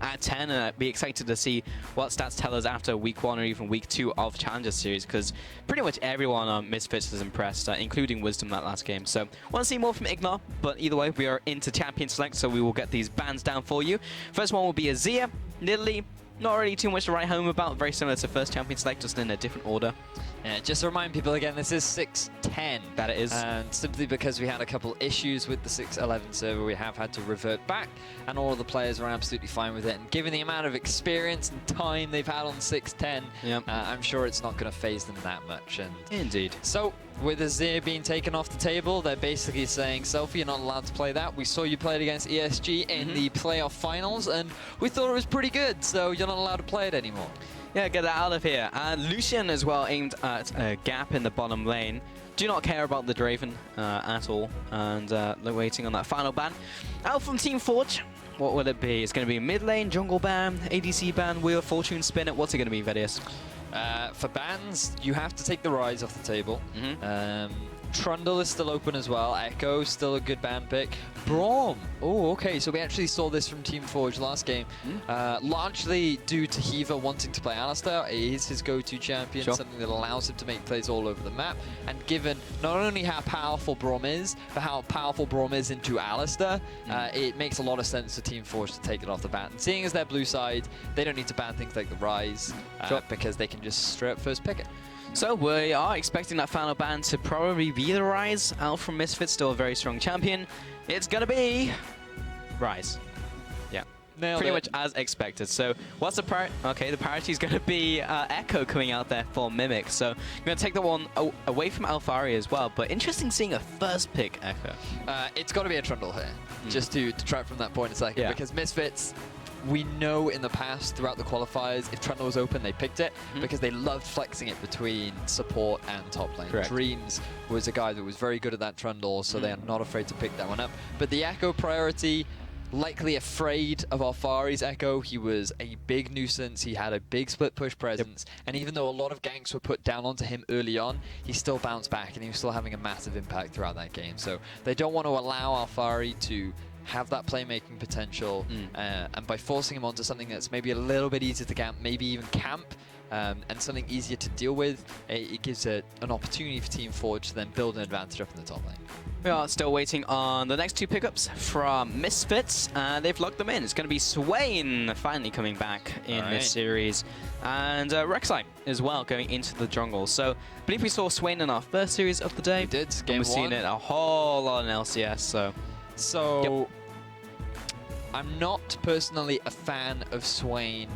at 10, and I'd be excited to see what stats tell us after week 1 or even week 2 of Challenger Series, because pretty much everyone on Misfits is impressed, including Wisdom that last game. So want to see more from Ignore, but either way, we are into Champion Select, so we will get these bans down for you. First one will be Azir, Nidalee. Not really too much to write home about, very similar to first Champion Select, just in a different order. Yeah, just to remind people again, this is 6.10. That it is. And simply because we had a couple issues with the 6.11 server, we have had to revert back, and all of the players are absolutely fine with it. And given the amount of experience and time they've had on 6.10, yep. I'm sure it's not going to phase them that much. And indeed. So, with Azir being taken off the table, they're basically saying, Selfie, you're not allowed to play that. We saw you play it against ESG in the playoff finals, and we thought it was pretty good, so you're not allowed to play it anymore. Yeah, get that out of here. And Lucian as well aimed at a gap in the bottom lane. Do not care about the Draven at all. And they're waiting on that final ban. Out from Team Forge, what will it be? It's going to be mid lane, jungle ban, ADC ban, Wheel of Fortune spin it. What's it going to be, Vedius? For bans, you have to take the Rise off the table. Trundle is still open as well. Echo, still a good ban pick. Braum. Oh, okay. So we actually saw this from Team Forge last game. Largely due to Hiva wanting to play Alistar. It is his go-to champion, something that allows him to make plays all over the map. And given not only how powerful Braum is, but how powerful Braum is into Alistar, it makes a lot of sense for Team Forge to take it off the bat. And seeing as they're blue side, they don't need to ban things like the Rise, because they can just straight up first pick it. So we are expecting that final ban to probably be the Rise. Out from Misfits, still a very strong champion. It's going to be Rise. Yeah. Pretty much as expected. So what's the priority? Okay, the priority is going to be Echo coming out there for Mimic. So I'm going to take that one away from Alphari as well. But interesting seeing a first pick Echo. It's got to be a Trundle here, just to track from that point a second. Because Misfits, we know in the past, throughout the qualifiers, if Trundle was open, they picked it because they loved flexing it between support and top lane. Correct. Dreams was a guy that was very good at that Trundle, so they are not afraid to pick that one up. But the Echo priority, likely afraid of Alphari's Echo. He was a big nuisance. He had a big split push presence. And even though a lot of ganks were put down onto him early on, he still bounced back and he was still having a massive impact throughout that game. So they don't want to allow Alphari to have that playmaking potential, and by forcing him onto something that's maybe a little bit easier to camp, maybe even camp, and something easier to deal with, it gives an opportunity for Team Forge to then build an advantage up in the top lane. We are still waiting on the next two pickups from Misfits, and they've locked them in. It's going to be Swain finally coming back in this series, and Rek'Sai as well going into the jungle. So I believe we saw Swain in our first series of the day. We did, game we've seen it a whole lot in LCS, So, I'm not personally a fan of Swain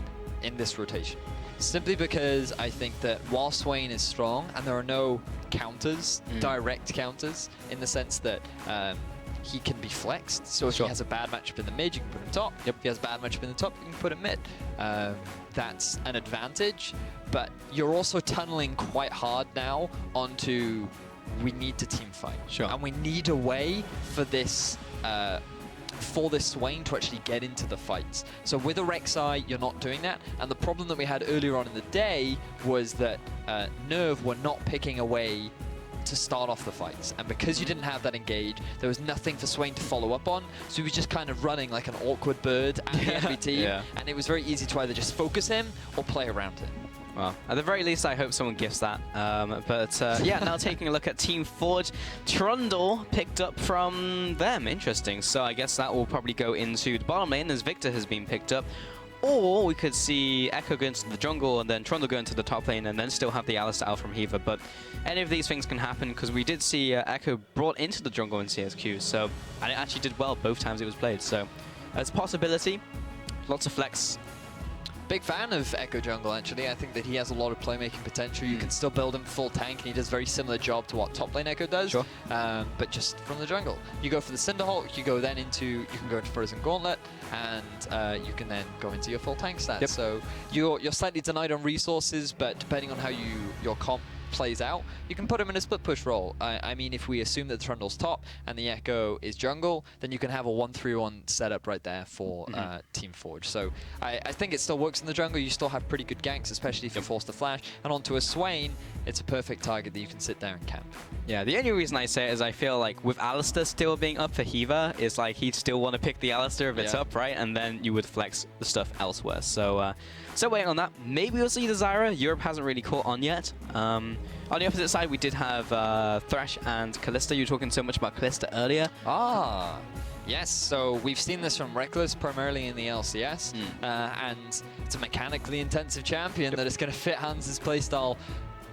in this rotation. Simply because I think that while Swain is strong, and there are no counters, direct counters, in the sense that he can be flexed. So if he has a bad matchup in the mid, you can put him top. If he has a bad matchup in the top, you can put him mid. That's an advantage, but you're also tunneling quite hard now onto we need to team fight. And we need a way for this Swain to actually get into the fights. So with a Rek'Sai, you're not doing that. And the problem that we had earlier on in the day was that Nerve were not picking a way to start off the fights. And because you didn't have that engage, there was nothing for Swain to follow up on. So he was just kind of running like an awkward bird at the enemy team. And it was very easy to either just focus him or play around him. Well, at the very least, I hope someone gifts that. Yeah, now taking a look at Team Forge, Trundle picked up from them. Interesting. So I guess that will probably go into the bottom lane as Victor has been picked up. Or we could see Echo go into the jungle and then Trundle go into the top lane and then still have the Alistar out from Hiva. But any of these things can happen because we did see Echo brought into the jungle in CSQ. So, and it actually did well both times it was played. So it's a possibility. Lots of flex. Big fan of Echo Jungle, actually. I think that he has a lot of playmaking potential. You can still build him full tank, and he does a very similar job to what top lane Echo does, but just from the jungle. You go for the Cinderhawk, you can go into Frozen Gauntlet, and you can then go into your full tank stats. So you're slightly denied on resources, but depending on how your comp plays out, you can put him in a split push role. I mean, if we assume that the Trundle's top and the Echo is jungle, then you can have a 1-3-1 setup right there for Team Forge. So I think it still works in the jungle. You still have pretty good ganks, especially if you're forced to flash. And onto a Swain, it's a perfect target that you can sit there and camp. Yeah, the only reason I say it is I feel like with Alistair still being up for Hiva, is like he'd still want to pick the Alistair if it's up, right? And then you would flex the stuff elsewhere. So, so waiting on that. Maybe we'll see the Zyra. Europe hasn't really caught on yet. On the opposite side, we did have Thresh and Kalista. You were talking so much about Kalista earlier. Ah, yes. So we've seen this from Reckless primarily in the LCS, and it's a mechanically intensive champion that is going to fit Hans' playstyle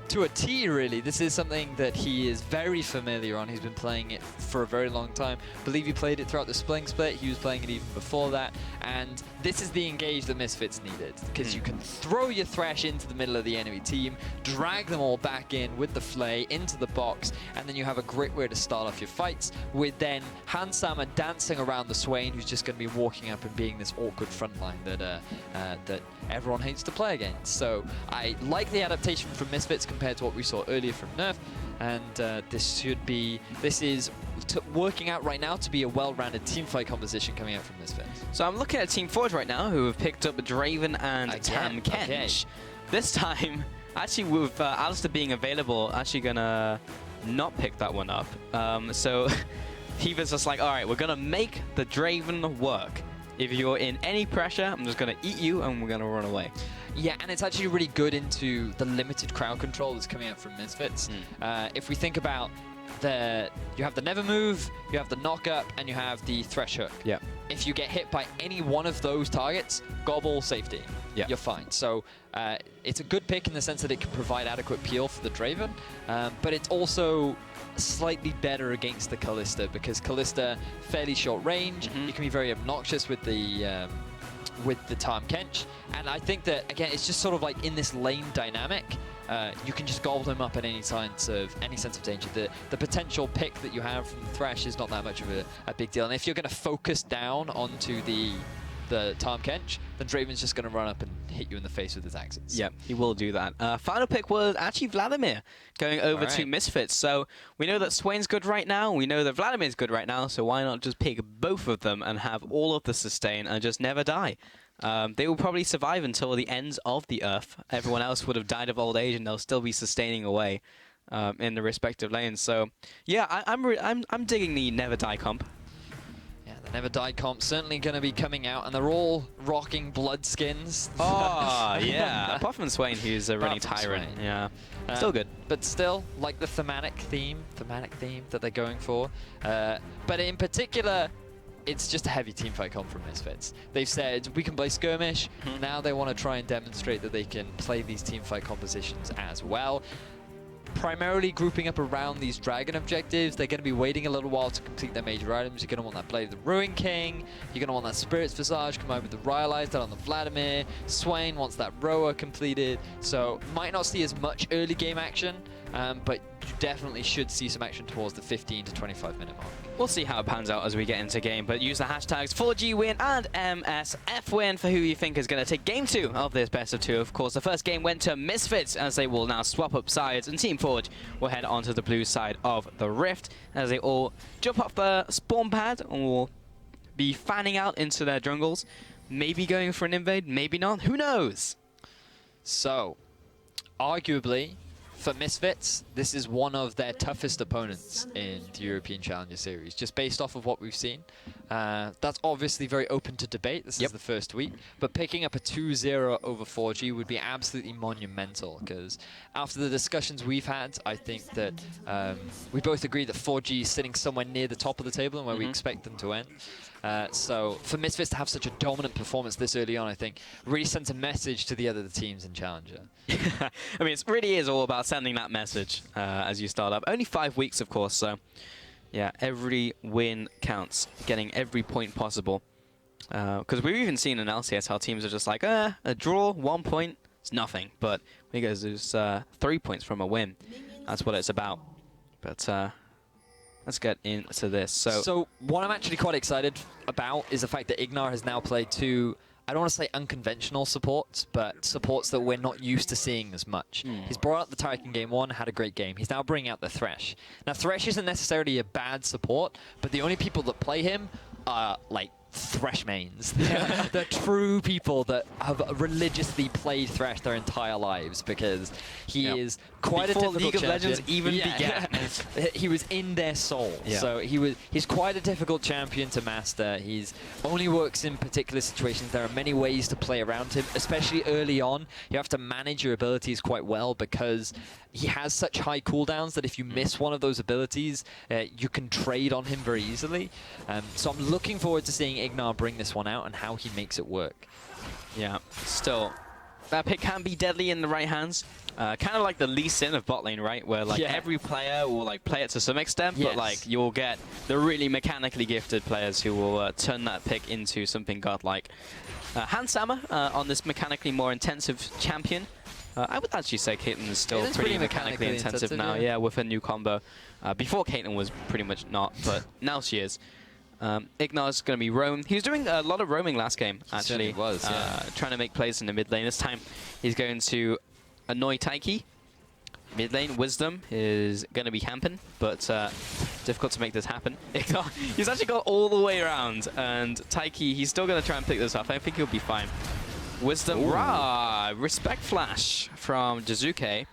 to a T, really. This is something that he is very familiar on. He's been playing it for a very long time. I believe he played it throughout the Spling Split. He was playing it even before that. And this is the engage that Misfits needed, because you can throw your Thresh into the middle of the enemy team, drag them all back in with the Flay into the box, and then you have a great way to start off your fights, with then Hans Sama dancing around the Swain, who's just going to be walking up and being this awkward frontline that everyone hates to play against. So I like the adaptation from Misfits compared to what we saw earlier from Nerf, and this is working out right now to be a well-rounded teamfight composition coming out from Misfits. So I'm looking at Team Forge right now, who have picked up Draven and Tam Kench. Okay. This time, actually with Alistair being available, actually gonna not pick that one up. So Hiva's just like, all right, we're gonna make the Draven work. If you're in any pressure, I'm just going to eat you and we're going to run away. Yeah, and it's actually really good into the limited crowd control that's coming out from Misfits. If we think about you have the never move, you have the knock up, and you have the thresh hook. Yeah. If you get hit by any one of those targets, gobble, safety. Yeah. You're fine. So it's a good pick in the sense that it can provide adequate peel for the Draven, but it's also slightly better against the Kalista, because Kalista fairly short range. You can be very obnoxious with the Tahm Kench, and I think that again it's just sort of like in this lane dynamic. You can just gobble him up at any sense of danger. The potential pick that you have from the Thresh is not that much of a big deal, and if you're going to focus down onto the Tahm Kench, then Draven's just going to run up and hit you in the face with his axes. Yep, he will do that. Final pick was actually Vladimir going over to Misfits. So we know that Swain's good right now. We know that Vladimir's good right now. So why not just pick both of them and have all of the sustain and just never die? They will probably survive until the ends of the Earth. Everyone else would have died of old age, and they'll still be sustaining away in the respective lanes. So yeah, I'm digging the never die comp. The Never Die comp certainly going to be coming out, and they're all rocking blood skins. Oh, yeah. Apart from Swain, who's a running tyrant. Swain. Yeah. Still good. But still, like the thematic theme that they're going for. But in particular, it's just a heavy teamfight comp from Misfits. They've said, we can play skirmish. Now they want to try and demonstrate that they can play these teamfight compositions as well. Primarily grouping up around these dragon objectives. They're going to be waiting a little while to complete their major items. You're going to want that Blade of the Ruin King. You're going to want that Spirit's Visage come over with the Rhyalize, that on the Vladimir. Swain wants that Roa completed. So might not see as much early game action, but you definitely should see some action towards the 15 to 25 minute mark. We'll see how it pans out as we get into game, but use the hashtags 4G win and MSF win for who you think is going to take game 2 of this best of 2. Of course, the first game went to Misfits, as they will now swap up sides, and Team Forge will head onto the blue side of the Rift as they all jump off the spawn pad and will be fanning out into their jungles. Maybe going for an invade, maybe not. Who knows? So, arguably, for Misfits, this is one of their toughest opponents in the European Challenger Series, just based off of what we've seen. That's obviously very open to debate. This is the first week, but picking up a 2-0 over 4G would be absolutely monumental, because after the discussions we've had, I think that we both agree that 4G is sitting somewhere near the top of the table and where we expect them to end. So for Misfits to have such a dominant performance this early on, I think really sends a message to the other teams in Challenger. I mean, it really is all about sending that message as you start up. Only 5 weeks, of course, so yeah, every win counts, getting every point possible. Because we've even seen in LCS how teams are just like, a draw, 1 point, it's nothing. But because there's 3 points from a win, that's what it's about. But let's get into this. So what I'm actually quite excited about is the fact that Ignar has now played 2, I don't want to say unconventional supports, but supports that we're not used to seeing as much. He's brought out the Tyke in game 1, had a great game. He's now bringing out the Thresh. Now, Thresh isn't necessarily a bad support, but the only people that play him are, like, Thresh mains. They're true people that have religiously played Thresh their entire lives, because he is quite Before a difficult League of champion. Legends even began. He was in their soul. Yeah. So he's quite a difficult champion to master. He's only works in particular situations. There are many ways to play around him, especially early on. You have to manage your abilities quite well because he has such high cooldowns that if you miss one of those abilities, you can trade on him very easily. So I'm looking forward to seeing Ignar bring this one out and how he makes it work. Yeah, still, that pick can be deadly in the right hands. Kind of like the Lee Sin of bot lane, right? Where like every player will like play it to some extent, but like you'll get the really mechanically gifted players who will turn that pick into something godlike. Handsammer on this mechanically more intensive champion. I would actually say Caitlyn is still pretty mechanically intensive now, yeah, with her new combo. Before Caitlyn was pretty much not, but now she is. Ignar's going to be roam. He was doing a lot of roaming last game, actually. He was, trying to make plays in the mid lane. This time, he's going to annoy Taiki. Mid lane, Wisdom is going to be camping, but difficult to make this happen. Ignar, he's actually got all the way around, and Taiki, he's still going to try and pick this up. I think he'll be fine. Wisdom, rah! Respect flash from Jizuke.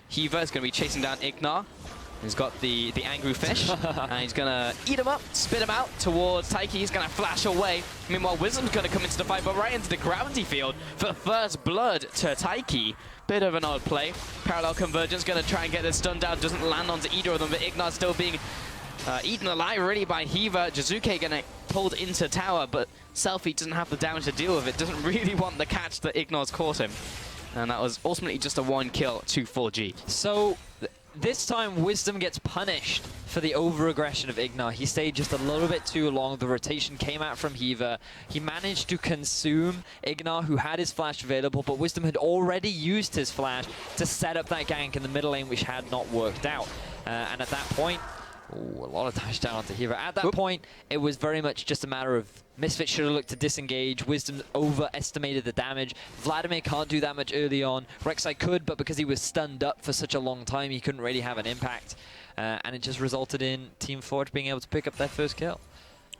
Hiva is going to be chasing down Ignar. He's got the angry fish, and he's going to eat him up, spit him out towards Taiki. He's going to flash away. Meanwhile, Wisdom's going to come into the fight, but right into the gravity field for first blood to Taiki. Bit of an odd play. Parallel Convergence going to try and get this stun down. Doesn't land onto either of them, but Ignar's still being eaten alive really by Hiva. Jizuke going to pulled into tower, but Selfie doesn't have the damage to deal with it. Doesn't really want the catch that Ignar's caught him. And that was ultimately just a 1 kill to 4G. So this time, Wisdom gets punished for the over-aggression of Ignar. He stayed just a little bit too long. The rotation came out from Hiva. He managed to consume Ignar, who had his flash available, but Wisdom had already used his flash to set up that gank in the middle lane, which had not worked out. And at that point, ooh, a lot of dash down onto Hiva. At that point, it was very much just a matter of Misfits should have looked to disengage. Wisdom overestimated the damage. Vladimir can't do that much early on. Rek'Sai could, but because he was stunned up for such a long time, he couldn't really have an impact. And it just resulted in Team Forge being able to pick up their first kill.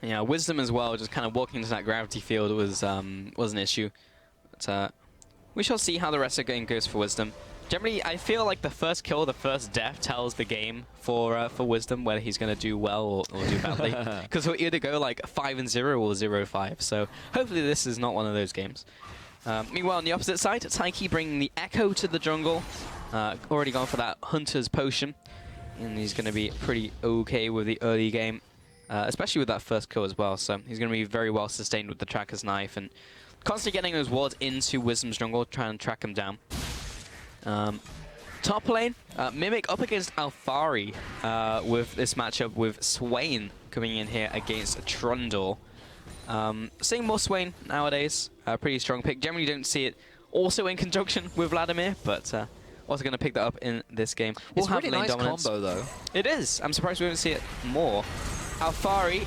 Yeah, Wisdom as well, just kind of walking into that gravity field was an issue. But we shall see how the rest of the game goes for Wisdom. Generally, I feel like the first kill, the first death tells the game for Wisdom whether he's going to do well or do badly. Because he'll either go like 5-0 or 0-5. So hopefully this is not one of those games. Meanwhile, on the opposite side, Taiki bringing the Echo to the jungle. Already gone for that Hunter's Potion. And he's going to be pretty okay with the early game. Especially with that first kill as well. So he's going to be very well sustained with the Tracker's Knife. And constantly getting those wards into Wisdom's jungle, trying to track him down. Top lane, Mimic up against Alphari with this matchup with Swain coming in here against Trundle. Seeing more Swain nowadays, pretty strong pick. Generally don't see it also in conjunction with Vladimir, but also going to pick that up in this game. It's a really nice combo though. It is. I'm surprised we don't see it more. Alphari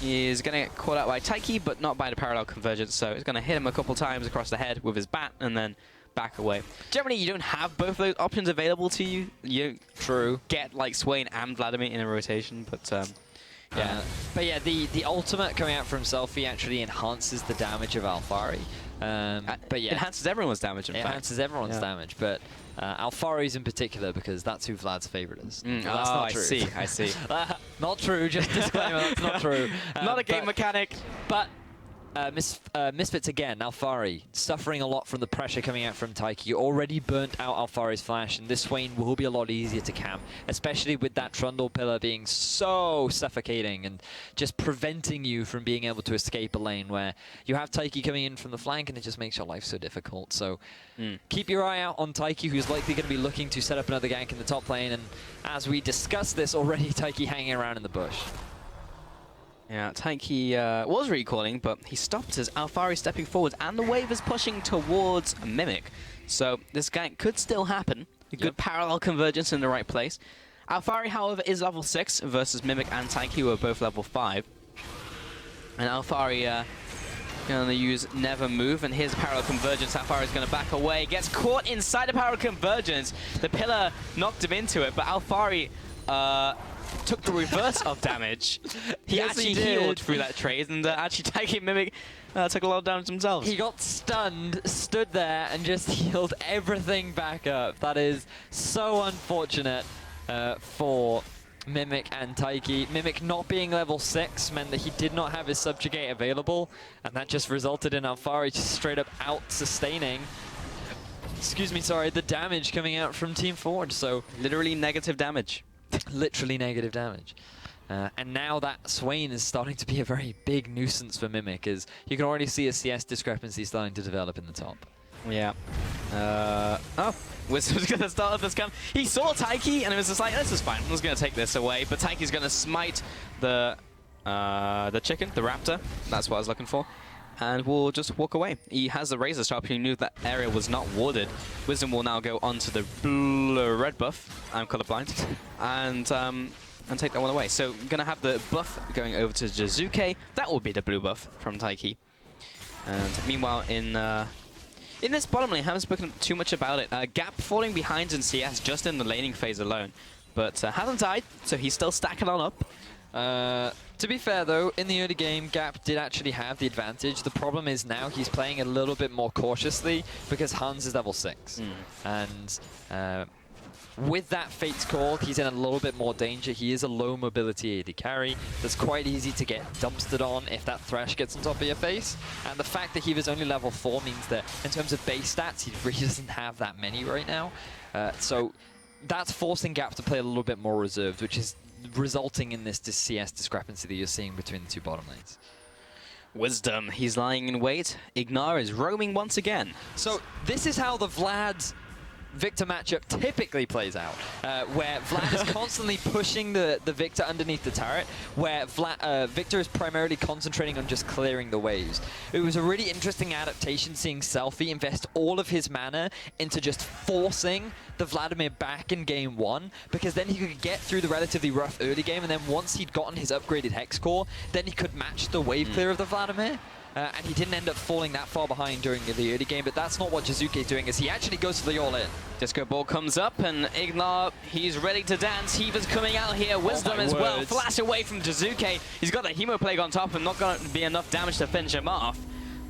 is going to get caught out by Taiki, but not by the Parallel Convergence, so it's going to hit him a couple times across the head with his bat, and then back away. Generally, you don't have both of those options available to you. You don't get like Swain and Vladimir in a rotation, but yeah. But yeah, the ultimate coming out from Selfie actually enhances the damage of Alphari. But yeah, enhances everyone's damage. In fact, enhances everyone's damage, but Alphari's in particular because that's who Vlad's favorite is. That's not true. I see. Not true. Just disclaimer, that's not true. Not a game mechanic, but. Misfits again, Alphari, suffering a lot from the pressure coming out from Taiki. You already burnt out Alphari's flash, and this Swain will be a lot easier to camp, especially with that Trundle pillar being so suffocating and just preventing you from being able to escape a lane where you have Taiki coming in from the flank, and it just makes your life so difficult. So keep your eye out on Taiki, who's likely going to be looking to set up another gank in the top lane, and as we discussed this already, Taiki hanging around in the bush. Yeah, Taiki was recalling, but he stopped as Alphari stepping forward, and the wave is pushing towards Mimic. So this gank could still happen. A good parallel convergence in the right place. Alphari, however, is level 6 versus Mimic and Taiki, who are both level 5. And Alphari going to use Never Move, and here's a parallel convergence. Alphari is going to back away, gets caught inside the parallel convergence. The pillar knocked him into it, but Alphari took the reverse of damage. He actually healed through that trade, and actually Taiki Mimic took a lot of damage themselves. He got stunned, stood there, and just healed everything back up. That is so unfortunate for Mimic and Taiki. Mimic not being level 6 meant that he did not have his Subjugate available, and that just resulted in Alphari just straight up out-sustaining, the damage coming out from Team Forge. So literally negative damage. Literally negative damage. And now that Swain is starting to be a very big nuisance for Mimic, as you can already see a CS discrepancy starting to develop in the top. Yeah. Oh, Wisdom's going to start this gun. He saw Taiki, and it was just like, this is fine. I'm just going to take this away. But Taiki's going to smite the chicken, the raptor. That's what I was looking for. And we'll just walk away. He has the Razor Sharp. He knew that area was not warded. Wisdom will now go onto the red buff. I'm colorblind. And take that one away. So I'm going to have the buff going over to Jizuke. That will be the blue buff from Taiki. And meanwhile, in this bottom lane, I haven't spoken too much about it. Gap falling behind in CS just in the laning phase alone. But hasn't died, so he's still stacking on up. To be fair though, in the early game, Gap did actually have the advantage. The problem is now he's playing a little bit more cautiously because Hans is level 6. And with that Fate's Call, he's in a little bit more danger. He is a low mobility AD carry that's quite easy to get dumpstered on if that Thresh gets on top of your face. And the fact that he was only level 4 means that in terms of base stats, he really doesn't have that many right now. So that's forcing Gap to play a little bit more reserved, which is resulting in this CS discrepancy that you're seeing between the two bottom lanes. Wisdom, he's lying in wait. Ignar is roaming once again. So this is how the Vlad Victor matchup typically plays out, where Vlad is constantly pushing the Victor underneath the turret, where Victor is primarily concentrating on just clearing the waves. It was a really interesting adaptation seeing Selfie invest all of his mana into just forcing the Vladimir back in game 1, because then he could get through the relatively rough early game, and then once he'd gotten his upgraded Hex Core, then he could match the wave clear of the Vladimir. And he didn't end up falling that far behind during the early game, but that's not what Jizuke is doing, as he actually goes for the all-in. Disco Ball comes up, and Ignar, he's ready to dance. Heaver's coming out here. Wisdom as well. Flash away from Jizuke. He's got the Hemo Plague on top, and not going to be enough damage to finish him off.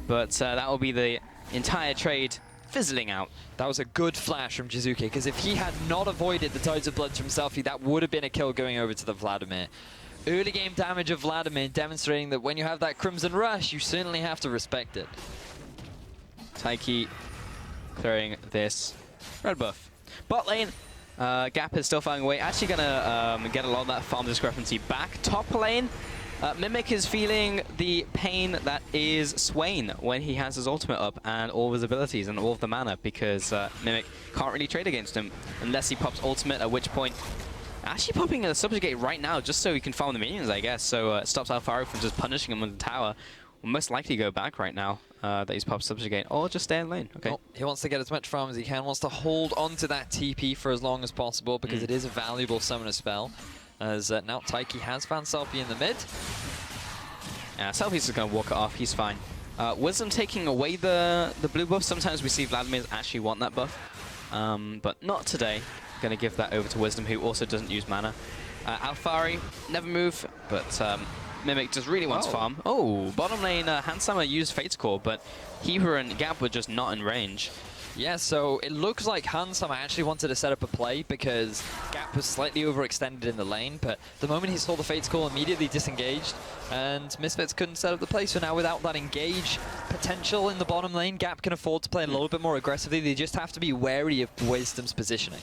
But that will be the entire trade fizzling out. That was a good flash from Jizuke, because if he had not avoided the Tides of Blood from Selfie, that would have been a kill going over to the Vladimir. Early game damage of Vladimir, demonstrating that when you have that Crimson Rush, you certainly have to respect it. Taiki clearing this red buff. Bot lane, Gap is still finding away. Actually going to get a lot of that farm discrepancy back. Top lane, Mimic is feeling the pain that is Swain when he has his ultimate up and all of his abilities and all of the mana, because Mimic can't really trade against him unless he pops ultimate, at which point actually popping a Subjugate right now just so he can farm the minions, I guess, so it stops Alphari from just punishing him on the tower. Will most likely go back right now that he's popped Subjugate, or just stay in lane. Okay. Well, he wants to get as much farm as he can, wants to hold on to that TP for as long as possible, because it is a valuable summoner spell, as now Taiki has found Selfie in the mid. Yeah, Selfie's just going to walk it off, he's fine. Wisdom taking away the blue buff. Sometimes we see Vladimir actually want that buff, but not today. Going to give that over to Wisdom, who also doesn't use mana. Alphari, never move, but Mimic just really wants farm. Oh, bottom lane, Handsama used Fate's Core, but Heaver and Gap were just not in range. Yeah, so it looks like Hansama actually wanted to set up a play because Gap was slightly overextended in the lane, but the moment he saw the Fate's Call, immediately disengaged, and Misfits couldn't set up the play. So now without that engage potential in the bottom lane, Gap can afford to play a little bit more aggressively. They just have to be wary of Wisdom's positioning.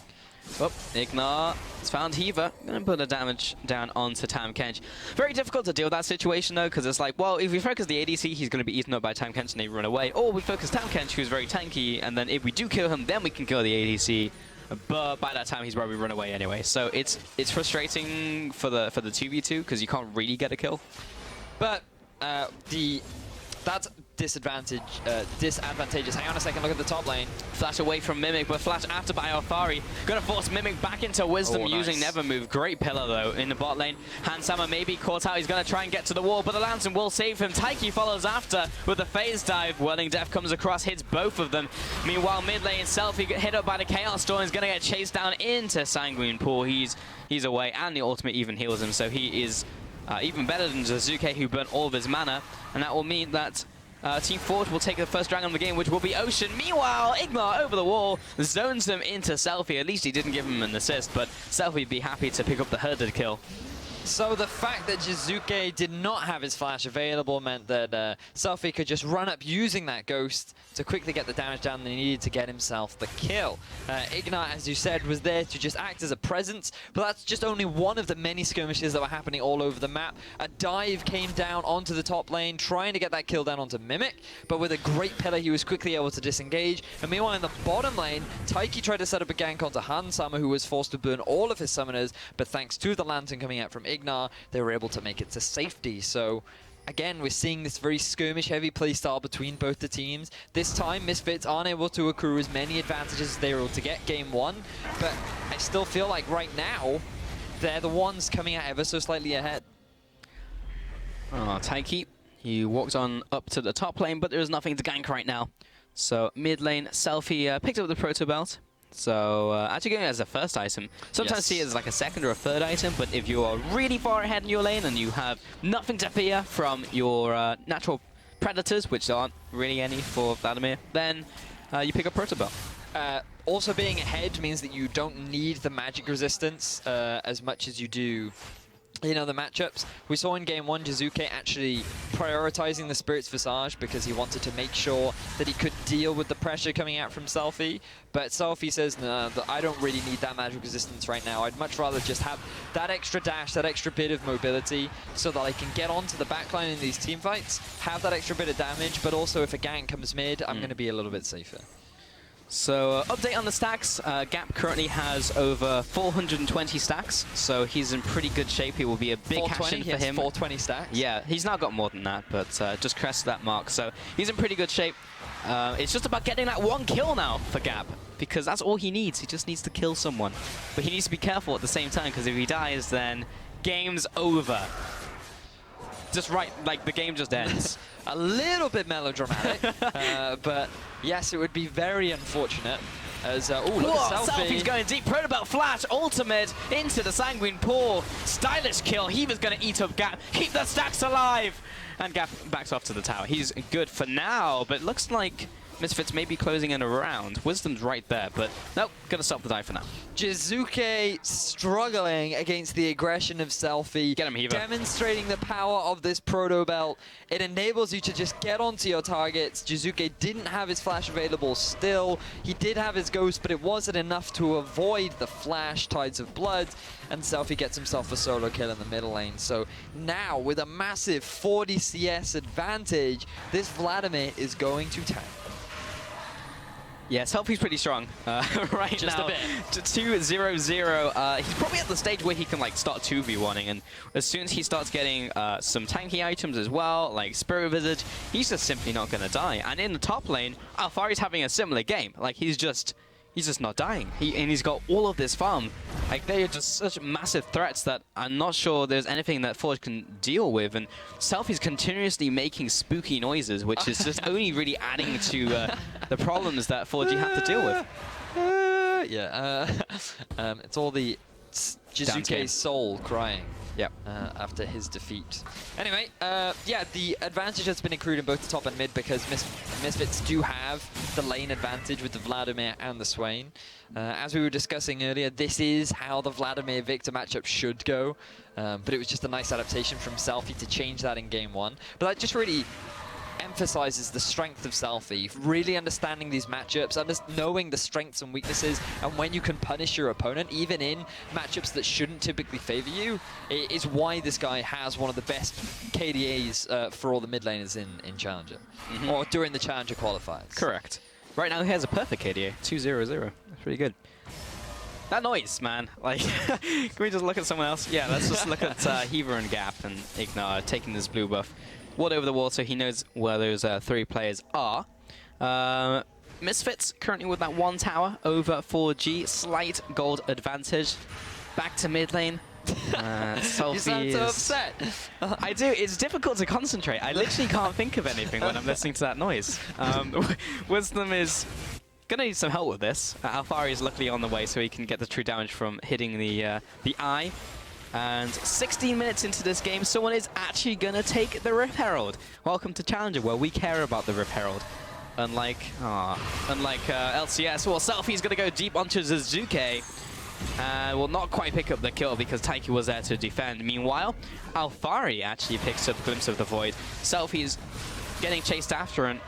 Oh, Ignar has found Heaver. Going to put the damage down onto Tam Kench. Very difficult to deal with that situation, though, because it's like, well, if we focus the ADC, he's going to be eaten up by Tam Kench and they run away. Or we focus Tam Kench, who's very tanky, and then if we do kill him, then we can kill the ADC. But by that time, he's probably run away anyway. So it's frustrating for the 2v2, because you can't really get a kill. But that's disadvantageous. Hang on a second, look at the top lane. Flash away from Mimic, but flash after by Alphari. Gonna force Mimic back into Wisdom using Never Move. Great pillar, though, in the bot lane. Handsama may be caught out. He's gonna try and get to the wall, but the Lantern will save him. Taiki follows after with the phase dive. Whirling Death comes across, hits both of them. Meanwhile, mid lane, Selfie get hit up by the Chaos Storm. He's gonna get chased down into Sanguine Pool. He's away, and the ultimate even heals him, so he is even better than Jizuke, who burnt all of his mana, and that will mean that Team Forge will take the first dragon of the game, which will be Ocean. Meanwhile, Ignar over the wall zones him into Selfie. At least he didn't give him an assist, but Selfie would be happy to pick up the herded kill. So the fact that Jizuke did not have his flash available meant that Selfie could just run up using that ghost to quickly get the damage down that he needed to get himself the kill. Ignar, as you said, was there to just act as a presence, but that's just only one of the many skirmishes that were happening all over the map. A dive came down onto the top lane, trying to get that kill down onto Mimic, but with a great pillar, he was quickly able to disengage. And meanwhile, in the bottom lane, Taiki tried to set up a gank onto Hansama, who was forced to burn all of his summoners, but thanks to the lantern coming out from Ignar, they were able to make it to safety. So again, we're seeing this very skirmish-heavy playstyle between both the teams. This time, Misfits aren't able to accrue as many advantages as they were able to get game one, but I still feel like right now, they're the ones coming out ever so slightly ahead. Oh, Taiki, he walked on up to the top lane, but there is nothing to gank right now. So mid lane, Selfie picked up the Proto Belt. So actually going as a first item. Sometimes see it as like a second or a third item, but if you are really far ahead in your lane and you have nothing to fear from your natural predators, which aren't really any for Vladimir, then you pick up Proto Belt. Also being ahead means that you don't need the magic resistance as much as you do, you know, the matchups. We saw in game one, Jizuke actually prioritizing the Spirit's Visage because he wanted to make sure that he could deal with the pressure coming out from Selfie. But Selfie says, no, I don't really need that magic resistance right now. I'd much rather just have that extra dash, that extra bit of mobility, so that I can get onto the backline in these team fights, have that extra bit of damage, but also if a gank comes mid, I'm going to be a little bit safer. So update on the stacks, Gap currently has over 420 stacks, so he's in pretty good shape. He will be a big cash in for him. 420 stacks? Yeah, he's now got more than that, but just crested that mark, so he's in pretty good shape. It's just about getting that one kill now for Gap, because that's all he needs. He just needs to kill someone. But he needs to be careful at the same time, because if he dies, then game's over. Just right, like the game just ends. A little bit melodramatic, but yes, it would be very unfortunate. As look at Selfie's going deep. Protobelt flash, ultimate into the Sanguine Paw. Stylish kill. He was going to eat up Gap. Keep the stacks alive. And Gap backs off to the tower. He's good for now, but looks like Misfits may be closing in around. Wisdom's right there, but nope, gonna stop the dive for now. Jizuke struggling against the aggression of Selfie. Get him, Heaver. Demonstrating the power of this Proto Belt. It enables you to just get onto your targets. Jizuke didn't have his flash available still. He did have his ghost, but it wasn't enough to avoid the flash, Tides of Blood, and Selfie gets himself a solo kill in the middle lane. So now, with a massive 40 CS advantage, this Vladimir is going to tank. Yeah, Selfie's pretty strong right just now. A bit. 2-0-0. He's probably at the stage where he can like start 2v1ing, and as soon as he starts getting some tanky items as well, like Spirit Visage, he's just simply not going to die. And in the top lane, Alfari's having a similar game. Like he's just not dying. And he's got all of this farm. Like they are just such massive threats that I'm not sure there's anything that Forge can deal with. And Selfie's continuously making spooky noises, which is just only really adding to the problems that Forge have to deal with. It's all the Jizuke's soul crying. Yep. After his defeat. Anyway, yeah, the advantage has been accrued in both the top and mid because Misfits do have the lane advantage with the Vladimir and the Swain. As we were discussing earlier, this is how the Vladimir-Victor matchup should go, but it was just a nice adaptation from Selfie to change that in game one. But that just really emphasizes the strength of Selfie, really understanding these matchups, knowing the strengths and weaknesses, and when you can punish your opponent, even in matchups that shouldn't typically favor you, is why this guy has one of the best KDAs for all the mid laners in Challenger, or during the Challenger qualifiers. Correct. Right now he has a perfect KDA, 2-0-0. That's pretty good. That noise, man. Like, can we just look at someone else? Yeah, let's just look at Heaver and Gap and Ignar taking this blue buff. Ward over the wall, so he knows where those three players are. Misfits currently with that one tower over 4G. Slight gold advantage. Back to mid lane. You sound so upset. I do. It's difficult to concentrate. I literally can't think of anything when I'm listening to that noise. Wisdom is gonna need some help with this. Alfari is luckily on the way, so he can get the true damage from hitting the eye. And 16 minutes into this game, someone is actually going to take the Rip Herald. Welcome to Challenger, where we care about the Rip Herald. Unlike LCS, well, Selfie's going to go deep onto Zizuke. Will not quite pick up the kill because Taiki was there to defend. Meanwhile, Alphari actually picks up a glimpse of the Void. Selfie's getting chased after, and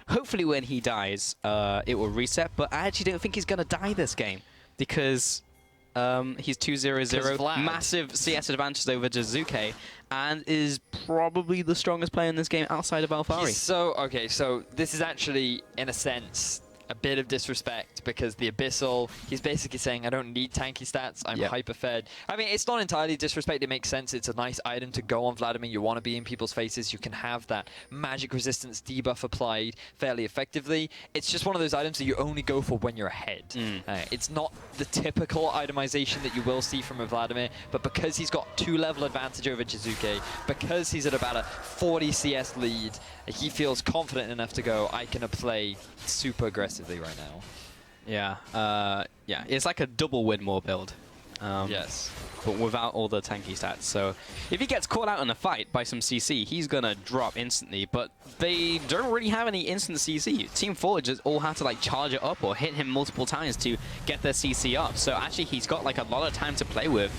hopefully when he dies, it will reset. But I actually don't think he's going to die this game because he's 2-0-0, massive CS advantage over Jizuke, and is probably the strongest player in this game outside of Alphari. So this is actually, in a sense, a bit of disrespect because the Abyssal, he's basically saying, I don't need tanky stats, I'm hyper-fed. I mean, it's not entirely disrespect, it makes sense. It's a nice item to go on Vladimir. You want to be in people's faces. You can have that magic resistance debuff applied fairly effectively. It's just one of those items that you only go for when you're ahead. It's not the typical itemization that you will see from a Vladimir, but because he's got 2-level advantage over Jizuke, because he's at about a 40 CS lead, he feels confident enough to go, I can play super aggressively right now. Yeah, it's like a double Widmore build. Yes. But without all the tanky stats. So if he gets caught out in a fight by some CC, he's going to drop instantly. But they don't really have any instant CC. Team Forward just all have to like charge it up or hit him multiple times to get their CC up. So actually he's got like a lot of time to play with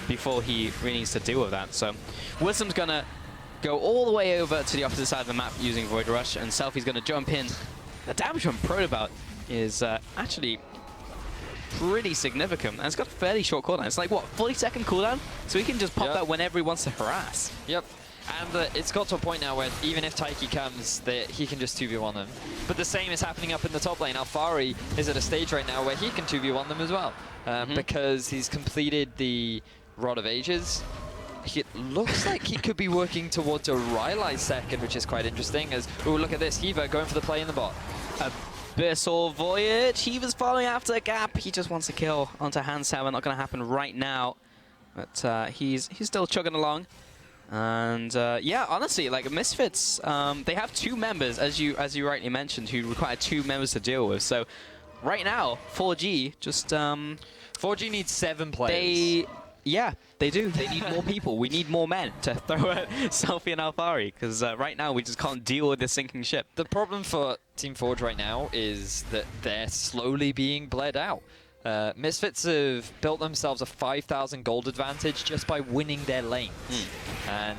before he really needs to deal with that. So Wisdom's going to go all the way over to the opposite side of the map using Void Rush, and Selfie's going to jump in. The damage from Protobot is actually pretty significant, and it's got a fairly short cooldown. It's like, what, 40-second cooldown? So he can just pop that whenever he wants to harass. Yep. And it's got to a point now where even if Taiki comes, he can just 2v1 them. But the same is happening up in the top lane. Alphari is at a stage right now where he can 2v1 them as well, because he's completed the Rod of Ages. It looks like he could be working towards a Rylai second, which is quite interesting. As, ooh, look at this, Hiva going for the play in the bot. Abyssal Voyage, Hiva's following after Gap. He just wants a kill onto Handsauer, not going to happen right now. But he's still chugging along. And yeah, honestly, like Misfits, they have 2 members, as you rightly mentioned, who require 2 members to deal with. So right now, 4G just 4G needs 7 players. Yeah, they do. They need more people. We need more men to throw at Selfie and Alphari, because right now we just can't deal with this sinking ship. The problem for Team Forge right now is that they're slowly being bled out. Misfits have built themselves a 5,000 gold advantage just by winning their lanes. And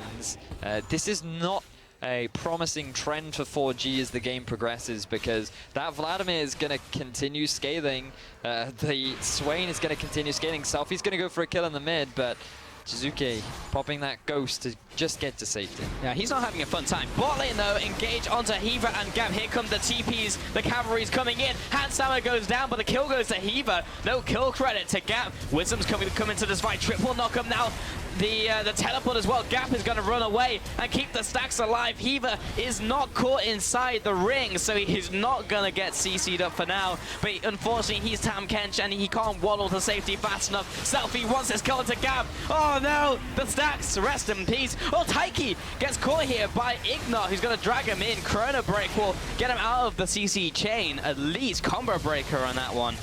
this is not a promising trend for 4G as the game progresses, because that Vladimir is going to continue scaling. The Swain is going to continue scaling. Selfie's going to go for a kill in the mid, but Jizuke popping that ghost to just get to safety. Yeah, he's not having a fun time. Bot lane though, engage onto Hiva and Gap. Here come the TPs, the cavalry's coming in. Handsauer goes down, but the kill goes to Hiva. No kill credit to Gap. Wisdom's coming into this fight. Triple knock him now. The teleport as well. Gap is going to run away and keep the stacks alive. Hiva is not caught inside the ring, so he's not going to get CC'd up for now. But unfortunately, he's Tam Kench and he can't waddle to safety fast enough. Selfie wants his kill to Gap. Oh no, the stacks, rest in peace. Oh, Taiki gets caught here by Ignat, who's going to drag him in. Chrono Break will get him out of the CC chain. At least combo breaker on that one.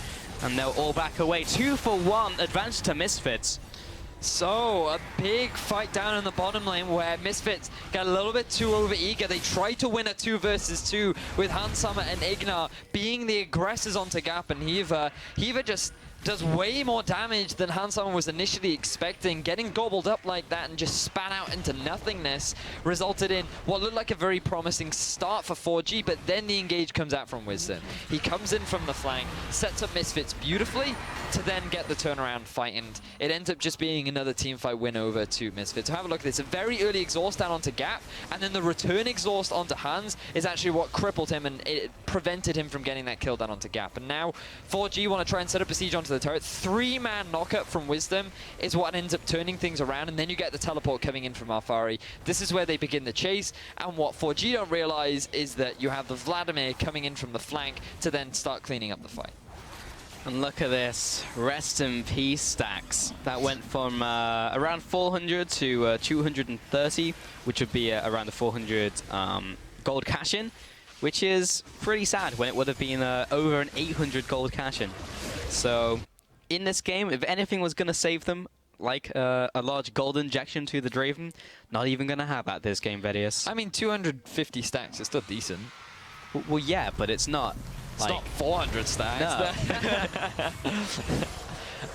And they'll all back away. 2-for-1 advantage to Misfits. So, a big fight down in the bottom lane where Misfits got a little bit too over-eager. They tried to win a 2 versus 2 with Handsauer and Ignat being the aggressors onto Gap and Hiva. Hiva just does way more damage than Handsauer was initially expecting. Getting gobbled up like that and just span out into nothingness resulted in what looked like a very promising start for 4G, but then the engage comes out from Wisdom. He comes in from the flank, sets up Misfits beautifully to then get the turnaround fight, and it ends up just being another team fight win over to Misfits. So have a look at this. A very early exhaust down onto Gap, and then the return exhaust onto Hans is actually what crippled him, and it prevented him from getting that kill down onto Gap. And now 4G want to try and set up a siege onto the turret. 3-man knockup from Wisdom is what ends up turning things around, and then you get the teleport coming in from Alphari. This is where they begin the chase, and what 4G don't realize is that you have the Vladimir coming in from the flank to then start cleaning up the fight. And look at this, rest in peace stacks. That went from around 400 to 230, which would be around the 400 gold cash-in, which is pretty sad when it would have been over an 800 gold cash-in. So in this game, if anything was going to save them, like a large gold injection to the Draven. Not even going to have that this game, Vedius. I mean, 250 stacks is still decent. Well, yeah, but it's not. It's not 400 stacks.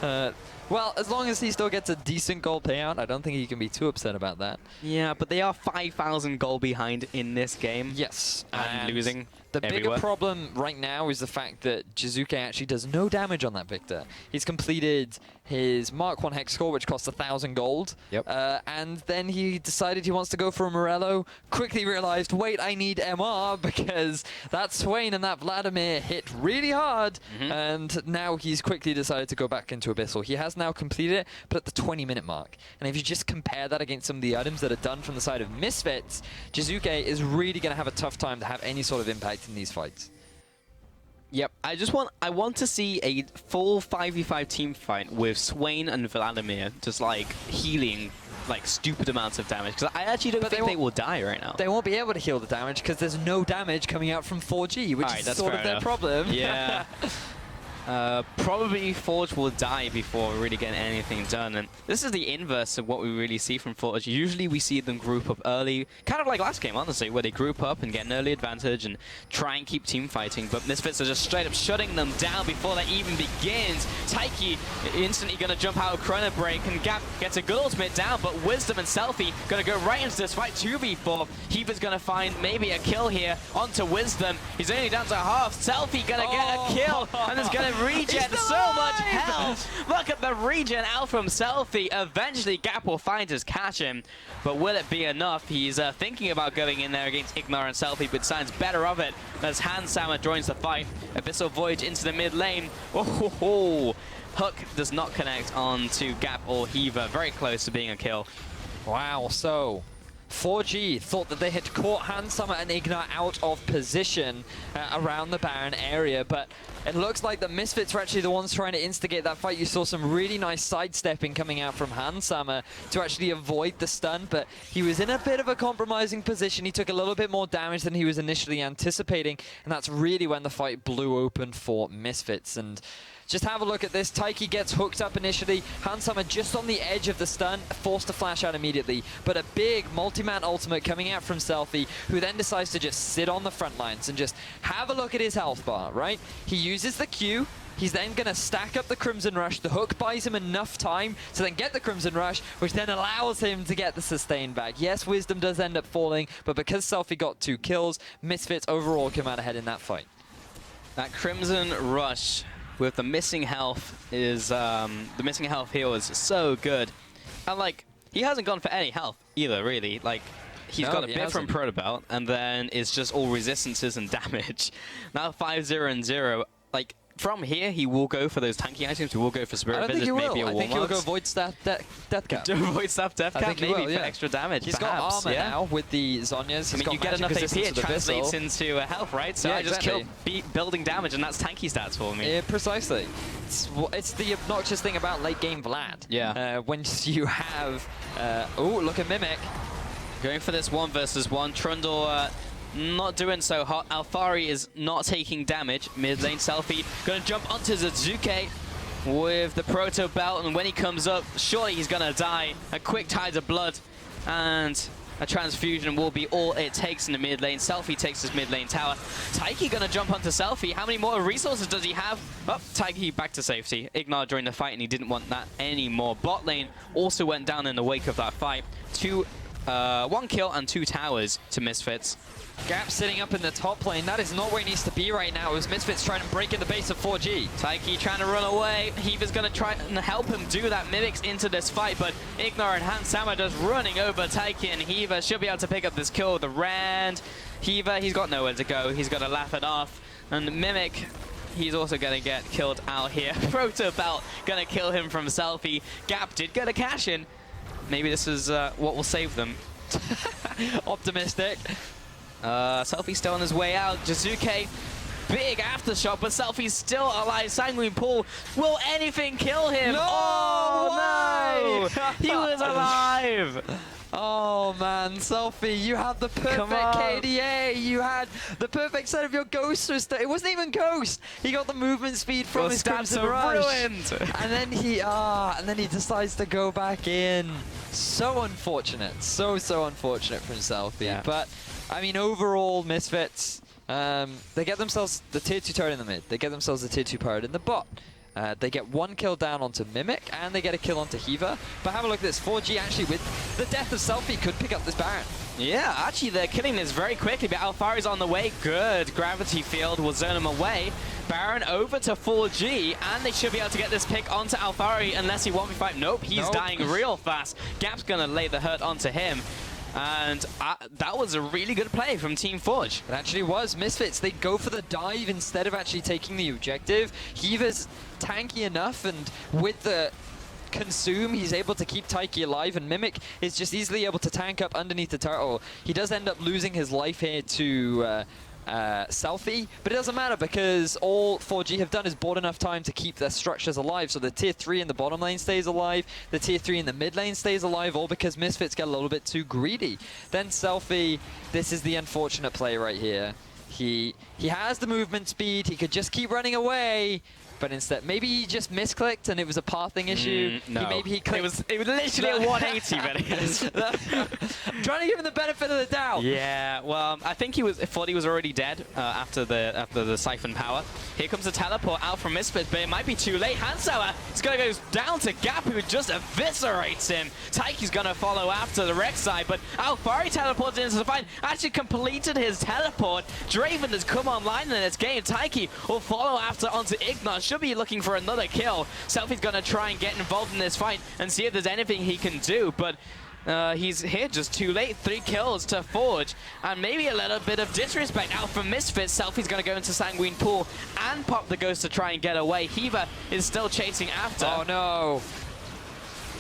No. Well, as long as he still gets a decent gold payout, I don't think he can be too upset about that. Yeah, but they are 5,000 gold behind in this game. Yes. And losing The everywhere. bigger problem right now is the fact that Jizuke actually does no damage on that Victor. He's completed his Mark 1 Hex score, which costs 1,000 gold. Yep. And then he decided he wants to go for a Morello. Quickly realized, wait, I need MR because that Swain and that Vladimir hit really hard. And now he's quickly decided to go back into Abyssal. He has now completed it, but at the 20-minute mark. And if you just compare that against some of the items that are done from the side of Misfits, Jizuke is really going to have a tough time to have any sort of impact in these fights. Yep, I want to see a full 5v5 team fight with Swain and Vladimir just like healing like stupid amounts of damage, because I actually don't think they will die right now. They won't be able to heal the damage because there's no damage coming out from 4G, which is sort of their problem. Yeah. Probably Forge will die before really getting anything done, and this is the inverse of what we really see from Forge. Usually we see them group up early, kind of like last game, honestly, where they group up and get an early advantage and try and keep team fighting, but Misfits are just straight up shutting them down before that even begins. Taiki instantly going to jump out of Chrono Break, and Gap gets a good ultimate down, but Wisdom and Selfie going to go right into this fight 2v4. Heaver's going to find maybe a kill here onto Wisdom. He's only down to half. Selfie going to get a kill, and there's going to regen so much health. Look at the regen out from Selfie. Eventually Gap will find his catch him, but will it be enough? He's thinking about going in there against Ignore and Selfie, but signs better of it as Handsama joins the fight. Abyssal Voyage into the mid lane. Oh, Hook does not connect on to Gap or Heaver. Very close to being a kill. Wow, so 4G thought that they had caught Handsama and Ignite out of position around the Baron area, but it looks like the Misfits were actually the ones trying to instigate that fight. You saw some really nice sidestepping coming out from Handsama to actually avoid the stun, but he was in a bit of a compromising position. He took a little bit more damage than he was initially anticipating, and that's really when the fight blew open for Misfits. And just have a look at this. Taiki gets hooked up initially. Handsama just on the edge of the stun, forced to flash out immediately. But a big multi-man ultimate coming out from Selfie, who then decides to just sit on the front lines and just have a look at his health bar, right? He uses the Q. He's then going to stack up the Crimson Rush. The hook buys him enough time to then get the Crimson Rush, which then allows him to get the sustain back. Yes, Wisdom does end up falling, but because Selfie got 2 kills, Misfits overall come out ahead in that fight. That Crimson Rush with the missing health is the missing health heal is so good, and like he hasn't gone for any health either, really. Like he's got a bit from Protobelt, and then it's just all resistances and damage. Now 5-0 and 0. Like from here, he will go for those tanky items. He will go for Spirit Visage, maybe a I think he'll go Void Staff Death Cap. Void Staff Death Cap, maybe for extra damage. He's got armor now with the Zhonyas. I mean, you get enough AP, it translates into health, right? So I just kill building damage, and that's tanky stats for me. Yeah, precisely. It's the obnoxious thing about late game Vlad. Yeah. Once you have, oh, look at Mimic. Going for this 1v1. Trundle not doing so hot. Alfari is not taking damage. Mid lane Selfie gonna jump onto Zazuke with the Proto Belt, and when he comes up, surely he's gonna die. A quick tide of blood and a transfusion will be all it takes in the mid lane. Selfie takes his mid lane tower. Taiki gonna jump onto Selfie. How many more resources does he have? Oh, Taiki back to safety. Ignar during the fight, and he didn't want that anymore. Bot lane also went down in the wake of that fight. 1 kill and 2 towers to Misfits. Gap sitting up in the top lane. That is not where he needs to be right now, as Misfits trying to break in the base of 4G. Taiki trying to run away. Heaver's going to try and help him do that. Mimics into this fight, but Ignore and Handsama just running over Taiki, and Heaver should be able to pick up this kill. The Rand. Heaver, he's got nowhere to go. He's got to laugh it off. And Mimic, he's also going to get killed out here. Proto Belt going to kill him from Selfie. Gap did get a cash in. Maybe this is what will save them. Optimistic. Selfie's still on his way out. Jizuke, big aftershock, but Selfie's still alive. Sanguine Pool, will anything kill him? No! Oh no! He was alive! Oh man, Selfie, you had the perfect KDA. You had the perfect set of your Ghost. It wasn't even Ghost. He got the movement speed from his Crimson Rush. And then he decides to go back in. So unfortunate. So unfortunate from Selfie. Yeah. But I mean, overall, Misfits, they get themselves the tier 2 turret in the mid. They get themselves the tier 2 turret in the bot. They get 1 kill down onto Mimic, and they get a kill onto Hiva. But have a look at this. 4G actually, with the death of Selfie, could pick up this Baron. Yeah, actually they're killing this very quickly, but Alphari's on the way. Good. Gravity Field will zone him away. Baron over to 4G, and they should be able to get this pick onto Alphari unless he 1v5. Nope, he's dying real fast. Gap's going to lay the hurt onto him. And that was a really good play from Team Forge. It actually was. Misfits, they go for the dive instead of actually taking the objective. Hiva's tanky enough, and with the consume, he's able to keep Taiki alive, and Mimic is just easily able to tank up underneath the turtle. He does end up losing his life here to Selfie, but it doesn't matter because all 4G have done is bought enough time to keep their structures alive. So the tier 3 in the bottom lane stays alive, the tier 3 in the mid lane stays alive, all because Misfits get a little bit too greedy. Then Selfie, this is the unfortunate play right here. He has the movement speed, he could just keep running away, but instead, maybe he just misclicked and it was a pathing issue. No. Maybe he clicked. It was literally a 180, but I'm trying to give him the benefit of the doubt. Yeah, well, I think thought he was already dead after the Siphon Power. Here comes the teleport out from Misfits, but it might be too late. Hansour is going to go down to Gap, who just eviscerates him. Taiki's going to follow after the Rek'Sai, but Alphari teleported into the fight, actually completed his teleport. Draven has come online in this game. Taiki will follow after onto Ignat. Should be looking for another kill. Selfie's going to try and get involved in this fight and see if there's anything he can do, but he's here just too late. 3 kills to Forge, and maybe a little bit of disrespect out from Misfits. Selfie's going to go into Sanguine Pool and pop the Ghost to try and get away. Hiva is still chasing after. Oh no.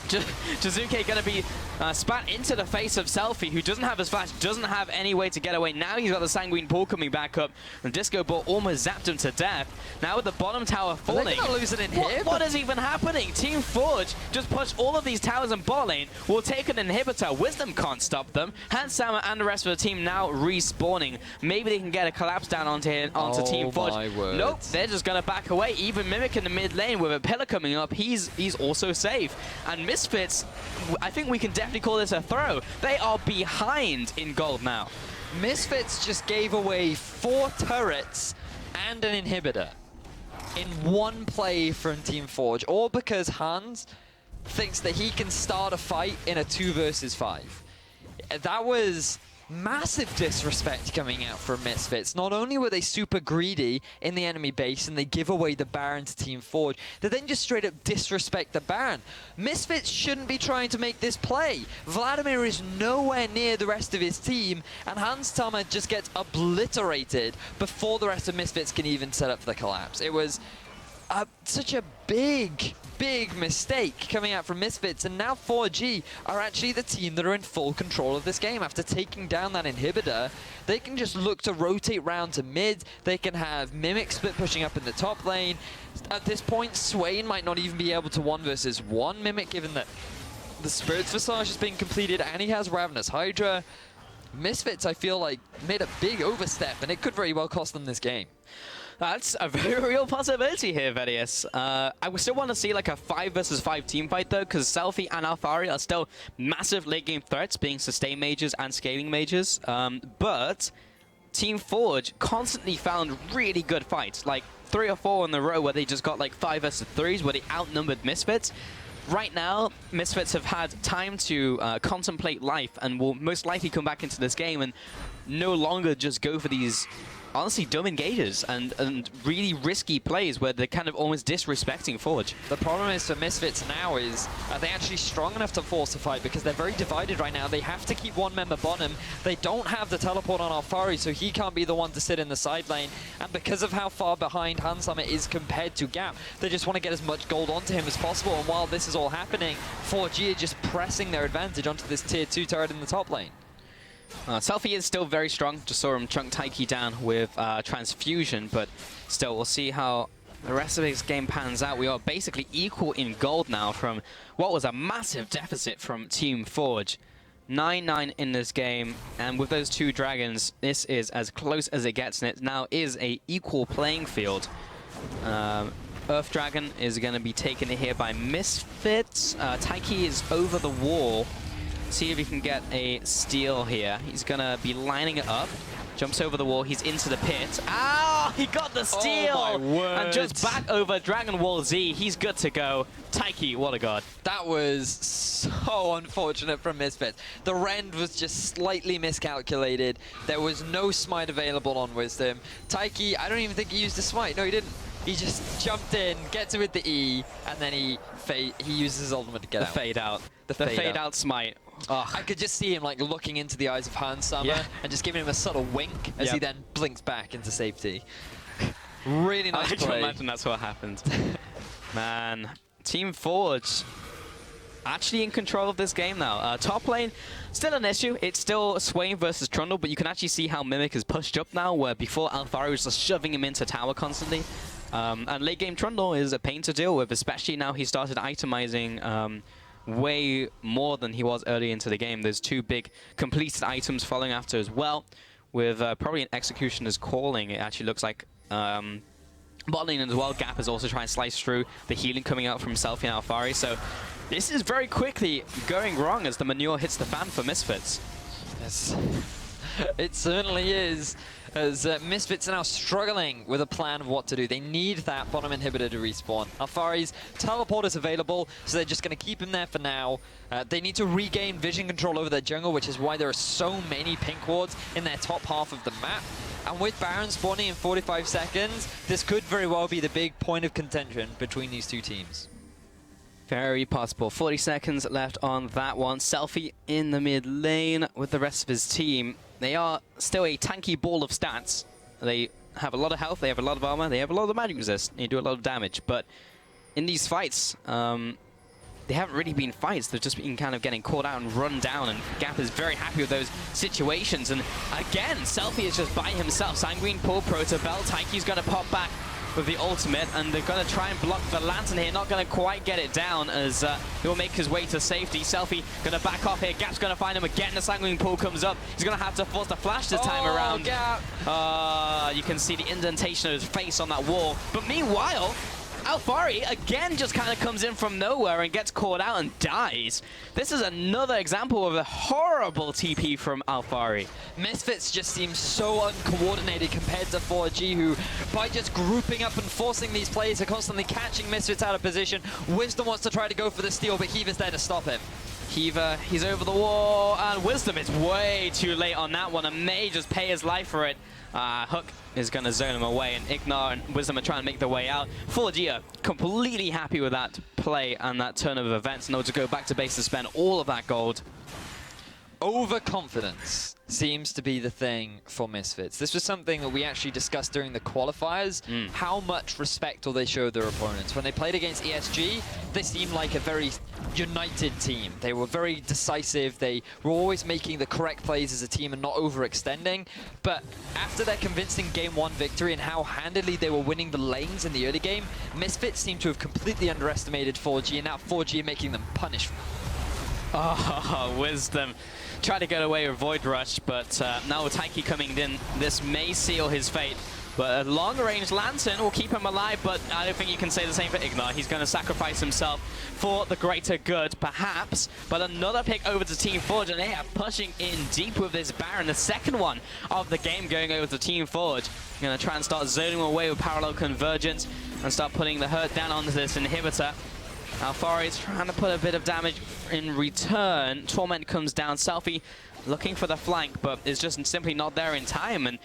Jizuke going to be spat into the face of Selfie, who doesn't have his flash, doesn't have any way to get away. Now he's got the Sanguine Pool coming back up. The Disco Ball almost zapped him to death. Now with the bottom tower falling, what is even happening? Team Forge just pushed all of these towers in bot lane, will take an inhibitor. Wisdom can't stop them. Handsama and the rest of the team now respawning. Maybe they can get a collapse down onto Team Forge. Nope, they're just going to back away. Even Mimic in the mid lane with a pillar coming up, he's also safe. And Misfits, I think we can definitely call this a throw. They are behind in gold now. Misfits just gave away 4 turrets and an inhibitor in one play from Team Forge, all because Hans thinks that he can start a fight in a 2 versus 5. That was massive disrespect coming out from Misfits. Not only were they super greedy in the enemy base and they give away the Baron to Team Forge, they then just straight up disrespect the Baron. Misfits shouldn't be trying to make this play. Vladimir is nowhere near the rest of his team, and Hans Tama just gets obliterated before the rest of Misfits can even set up the collapse. It was such a big mistake coming out from Misfits, and now 4G are actually the team that are in full control of this game. After taking down that inhibitor, they can just look to rotate round to mid. They can have Mimic split pushing up in the top lane. At this point, Swain might not even be able to 1 versus 1 Mimic, given that the Spirit's Visage is being completed and he has Ravenous Hydra. Misfits, I feel like, made a big overstep, and it could very well cost them this game. That's a very real possibility here, Vedius. I would still want to see like a 5 versus 5 team fight though, because Selfie and Alphari are still massive late game threats, being sustain mages and scaling mages. But Team Forge constantly found really good fights, like 3 or 4 in a row where they just got like 5 versus 3s where they outnumbered Misfits. Right now, Misfits have had time to contemplate life and will most likely come back into this game and no longer just go for these honestly dumb engages and really risky plays where they're kind of almost disrespecting Forge. The problem is for Misfits now is, are they actually strong enough to force a fight? Because they're very divided right now. They have to keep one member bottom. They don't have the teleport on Alphari, so he can't be the one to sit in the side lane. And because of how far behind Handsama is compared to Gap, they just want to get as much gold onto him as possible. And while this is all happening, 4G are just pressing their advantage onto this tier 2 turret in the top lane. Selfie is still very strong. Just saw him chunk Taiki down with Transfusion, but still, we'll see how the rest of his game pans out. We are basically equal in gold now from what was a massive deficit from Team Forge. 9-9 in this game, and with those 2 dragons, this is as close as it gets, and it now is a equal playing field. Earth Dragon is going to be taken here by Misfits. Taiki is over the wall. See if he can get a steal here. He's going to be lining it up. Jumps over the wall. He's into the pit. Ow! He got the steal! Oh my word. And just back over Dragon Wall Z. He's good to go. Taiki, what a god. That was so unfortunate from Misfits. The rend was just slightly miscalculated. There was no smite available on Wisdom. Taiki, I don't even think he used the smite. No, he didn't. He just jumped in, gets it with the E, and then he uses his ultimate to get out. The fade out. The fade out smite. Ugh. I could just see him like looking into the eyes of Hans Summer and just giving him a subtle wink as he then blinks back into safety. Really nice I play. can imagine that's what happened. Man, Team Forge actually in control of this game now. Top lane, still an issue. It's still Swain versus Trundle, but you can actually see how Mimic is pushed up now, where before Alfari was just shoving him into tower constantly. And late game Trundle is a pain to deal with, especially now he started itemizing way more than he was early into the game. There's 2 big completed items following after as well, with probably an Executioner's Calling. It actually looks like bot lane as well. Gap is also trying to slice through the healing coming out from Selfie and Alfari. So this is very quickly going wrong as the manure hits the fan for Misfits. Yes, it certainly is. As Misfits are now struggling with a plan of what to do. They need that bottom inhibitor to respawn. Alfari's teleport is available, so they're just going to keep him there for now. They need to regain vision control over their jungle, which is why there are so many pink wards in their top half of the map. And with Baron spawning in 45 seconds, this could very well be the big point of contention between these 2 teams. Very possible. 40 seconds left on that one. Selfie in the mid lane with the rest of his team. They are still a tanky ball of stats. They have a lot of health, they have a lot of armor, they have a lot of magic resist, they do a lot of damage. But in these fights, they haven't really been fights. They've just been kind of getting caught out and run down, and Gap is very happy with those situations. And again, Selfie is just by himself. Sanguine pull, Proto Belt. Taiki's going to pop back with the ultimate, and they're going to try and block the Lantern here. Not going to quite get it down as he'll make his way to safety. Selfie going to back off here. Gap's going to find him again. The Sanguine pull comes up. He's going to have to force the flash this time around. Gap. You can see the indentation of his face on that wall. But meanwhile, Alfari again just kind of comes in from nowhere and gets caught out and dies. This is another example of a horrible TP from Alfari. Misfits just seems so uncoordinated compared to 4G, who, by just grouping up and forcing these players, are constantly catching Misfits out of position. Wisdom wants to try to go for the steal, but Heaver's there to stop him. Heaver, he's over the wall, and Wisdom is way too late on that one and may just pay his life for it. Hook is going to zone him away, and Ignar and Wisdom are trying to make their way out. 4G are completely happy with that play and that turn of events in order to go back to base and spend all of that gold. Overconfidence seems to be the thing for Misfits. This was something that we actually discussed during the qualifiers. How much respect will they show their opponents? When they played against ESG, they seemed like a very united team. They were very decisive. They were always making the correct plays as a team and not overextending. But after their convincing Game 1 victory and how handily they were winning the lanes in the early game, Misfits seem to have completely underestimated 4G, and now 4G are making them punish. Oh, Wisdom. Tried to get away with Void Rush, but now with Taiki coming in, this may seal his fate. But a long-range Lantern will keep him alive, but I don't think you can say the same for Ignar. He's going to sacrifice himself for the greater good, perhaps. But another pick over to Team Forge, and they are pushing in deep with this Baron. The second one of the game going over to Team Forge. Going to try and start zoning away with Parallel Convergence and start putting the hurt down onto this inhibitor. Alfari is trying to put a bit of damage in return. Torment comes down. Selfie looking for the flank, but is just simply not there in time. And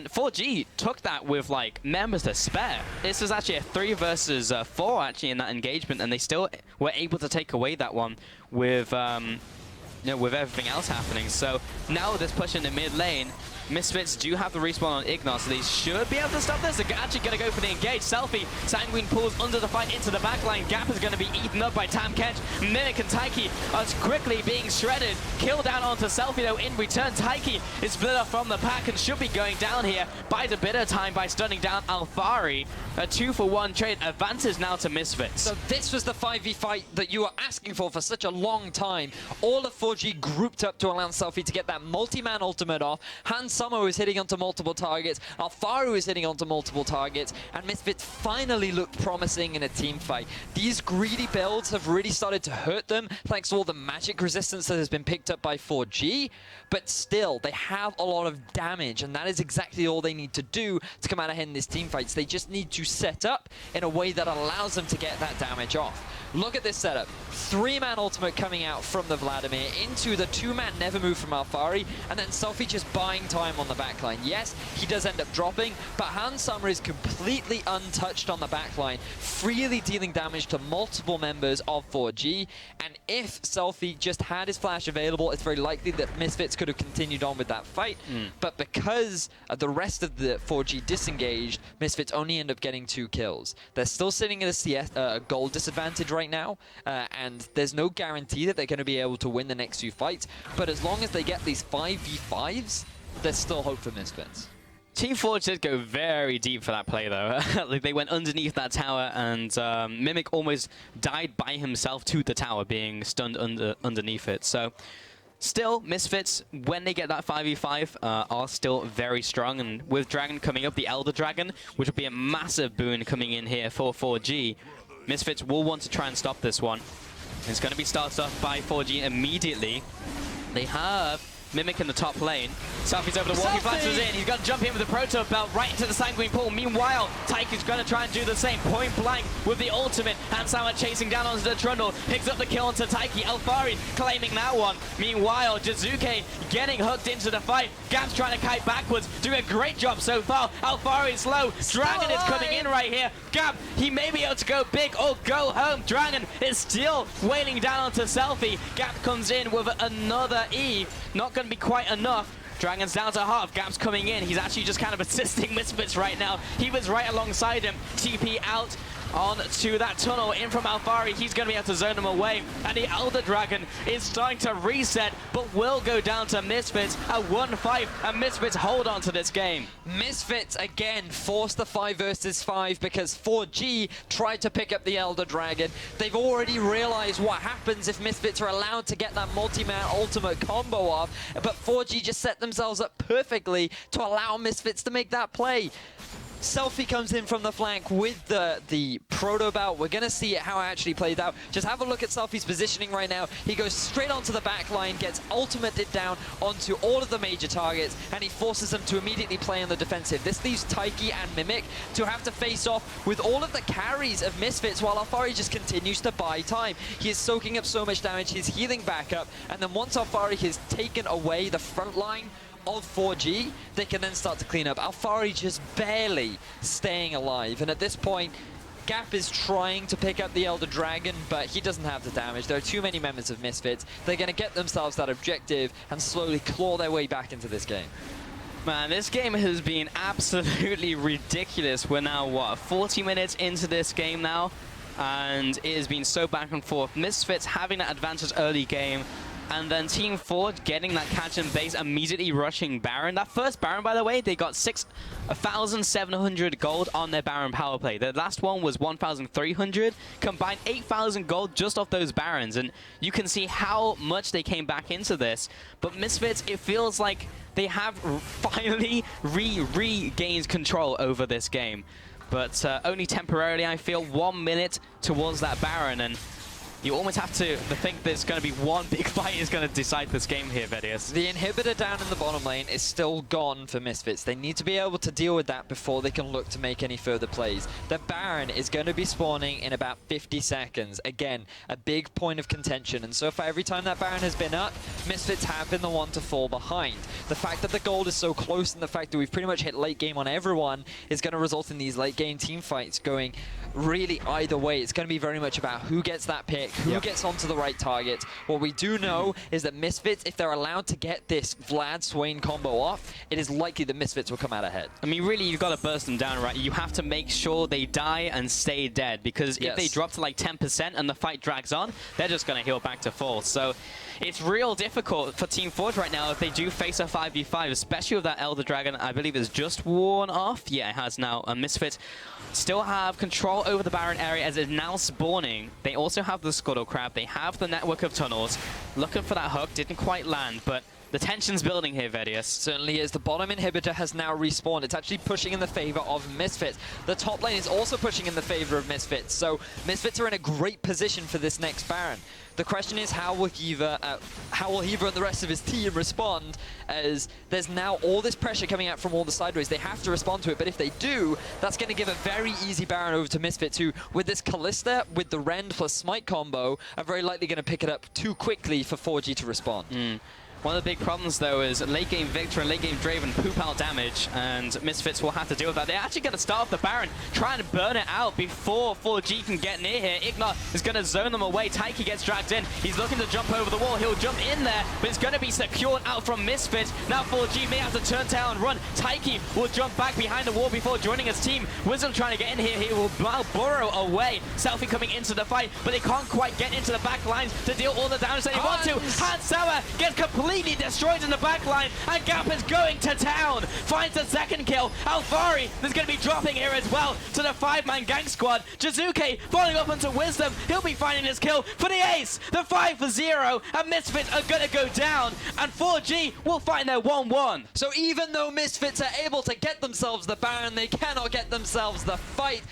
4G took that with like members to spare. This was actually a 3 versus 4 actually in that engagement, and they still were able to take away that one with with everything else happening. So now this push in the mid lane, Misfits do have the respawn on Ignore, so they should be able to stop this. They're actually going to go for the engage. Selfie, Sanguine pulls under the fight into the backline. Gap is going to be eaten up by Tam Kench. Mimic and Taiki are quickly being shredded. Kill down onto Selfie though in return. Taiki is split off from the pack and should be going down here by the bit of time by stunning down Alphari. A 2-for-1 trade advantage now to Misfits. So this was the 5v fight that you were asking for such a long time. All of 4G grouped up to allow Selfie to get that multi-man ultimate off. Hansama was hitting onto multiple targets. Alfaru was hitting onto multiple targets. And Misfits finally looked promising in a team fight. These greedy builds have really started to hurt them thanks to all the magic resistance that has been picked up by 4G. But still, they have a lot of damage, and that is exactly all they need to do to come out ahead in these team fights. They just need to set up in a way that allows them to get that damage off. Look at this setup. 3-man ultimate coming out from the Vladimir into the 2-man never move from Alphari, and then Selfie just buying time on the backline. Yes, he does end up dropping, but Hansama is completely untouched on the backline, freely dealing damage to multiple members of 4G, and if Selfie just had his flash available, it's very likely that Misfits could have continued on with that fight, but because the rest of the 4G disengaged, Misfits only end up getting 2 kills. They're still sitting at a CS, gold disadvantage right now, and there's no guarantee that they're going to be able to win the next few fights, but as long as they get these 5v5s, there's still hope for Misfits. Team Forge did go very deep for that play, though. Like, they went underneath that tower, and Mimic almost died by himself to the tower, being stunned underneath it. So, still, Misfits, when they get that 5v5, are still very strong. And with Dragon coming up, the Elder Dragon, which will be a massive boon coming in here for 4G, Misfits will want to try and stop this one. It's going to be started off by 4G immediately. They have Mimic in the top lane. Selfie's over the wall, he flashes in, he's got to jump in with the Proto Belt right into the Sanguine pool. Meanwhile, Taiki's going to try and do the same, point blank with the ultimate. Hansama chasing down onto the Trundle, picks up the kill onto Taiki. Alphari claiming that one. Meanwhile, Jizuke getting hooked into the fight. Gap's trying to kite backwards, doing a great job so far. Alphari is slow, Dragon is coming in right here. Gap, he may be able to go big or go home. Dragon is still wailing down onto Selfie. Gap comes in with another E, not going to be quite enough. Dragon's down to half. Gap's coming in. He's actually just kind of assisting Misfits right now. He was right alongside him. TP out on to that tunnel in from Alphari. He's going to be able to zone him away. And the Elder Dragon is starting to reset, but will go down to Misfits at 1-5. And Misfits hold on to this game. Misfits again forced the 5 versus 5 because 4G tried to pick up the Elder Dragon. They've already realized what happens if Misfits are allowed to get that multi-man ultimate combo off, but 4G just set themselves up perfectly to allow Misfits to make that play. Selfie comes in from the flank with the Proto Bout. We're going to see how it actually plays out. Just have a look at Selfie's positioning right now. He goes straight onto the back line, gets ultimated down onto all of the major targets, and he forces them to immediately play on the defensive. This leaves Taiki and Mimic to have to face off with all of the carries of Misfits while Alphari just continues to buy time. He is soaking up so much damage, he's healing back up, and then once Alphari has taken away the front line of 4G, they can then start to clean up. Alphari just barely staying alive, and at this point, Gap is trying to pick up the Elder Dragon, but he doesn't have the damage. There are too many members of Misfits. They're going to get themselves that objective and slowly claw their way back into this game. Man, this game has been absolutely ridiculous. We're now, what, 40 minutes into this game now? And it has been so back and forth. Misfits having that advantage early game, and then Team Forge getting that catch and base, immediately rushing Baron. That first Baron, by the way, they got 1,700 gold on their Baron power play. The last one was 1,300, combined 8,000 gold just off those Barons. And you can see how much they came back into this. But Misfits, it feels like they have finally regained control over this game. But only temporarily, I feel. 1 minute towards that Baron, and you almost have to think there's going to be one big fight is going to decide this game here, Vedius. The inhibitor down in the bottom lane is still gone for Misfits. They need to be able to deal with that before they can look to make any further plays. The Baron is going to be spawning in about 50 seconds. Again, a big point of contention. And so far, every time that Baron has been up, Misfits have been the one to fall behind. The fact that the gold is so close and the fact that we've pretty much hit late game on everyone is going to result in these late game team fights going really either way. It's going to be very much about who gets that pick, who gets onto the right target. What we do know is that Misfits, if they're allowed to get this Vlad-Swain combo off, it is likely that Misfits will come out ahead. I mean, really, you've got to burst them down, right? You have to make sure they die and stay dead, because if they drop to like 10% and the fight drags on, they're just going to heal back to full. So it's real difficult for Team Forge right now if they do face a 5v5, especially with that Elder Dragon. I believe is just worn off. Yeah, it has now. Misfits still have control over the Baron area as it's now spawning. They also have the Scuttle Crab. They have the network of tunnels. Looking for that hook. Didn't quite land, but the tension's building here, Vedius. Certainly is. The bottom inhibitor has now respawned. It's actually pushing in the favor of Misfits. The top lane is also pushing in the favor of Misfits. So Misfits are in a great position for this next Baron. The question is, how will Hiva and the rest of his team respond, as there's now all this pressure coming out from all the sideways. They have to respond to it, but if they do, that's going to give a very easy Baron over to Misfits, who, with this Kalista, with the Rend plus Smite combo, are very likely going to pick it up too quickly for 4G to respond. One of the big problems, though, is late game Victor and late game Draven poop out damage, and Misfits will have to deal with that. They're actually going to start off the Baron, trying to burn it out before 4G can get near here. Ignar is going to zone them away. Taiki gets dragged in. He's looking to jump over the wall. He'll jump in there, but it's going to be secured out from Misfits. Now 4G may have to turn tail and run. Taiki will jump back behind the wall before joining his team. Wisdom trying to get in here. He will burrow away. Selfie coming into the fight, but they can't quite get into the back lines to deal all the damage they want to. Hans Sauer gets completely destroyed in the back line, and Gap is going to town. Finds the second kill. Alfari is going to be dropping here as well to the 5-man gang squad. Jizuke falling up into Wisdom. He'll be finding his kill for the ace. The 5-0, and Misfits are going to go down, and 4G will find their 1-1. So even though Misfits are able to get themselves the Baron, they cannot get themselves the fight.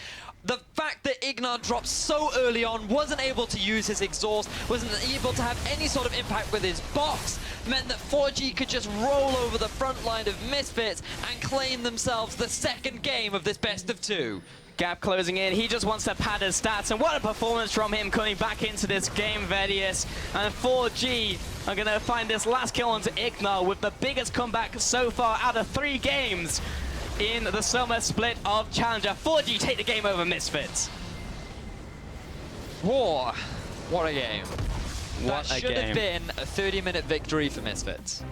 The fact that Ignar dropped so early on, wasn't able to use his exhaust, wasn't able to have any sort of impact with his box, meant that 4G could just roll over the front line of Misfits and claim themselves the second game of this best of 2. Gap closing in. He just wants to pad his stats, and what a performance from him coming back into this game, Vedius. And 4G are going to find this last kill onto Ignar with the biggest comeback so far out of 3 games in the summer split of Challenger. 4G take the game over Misfits. Whoa, what a game. What that a should game. have been a 30-minute victory for Misfits.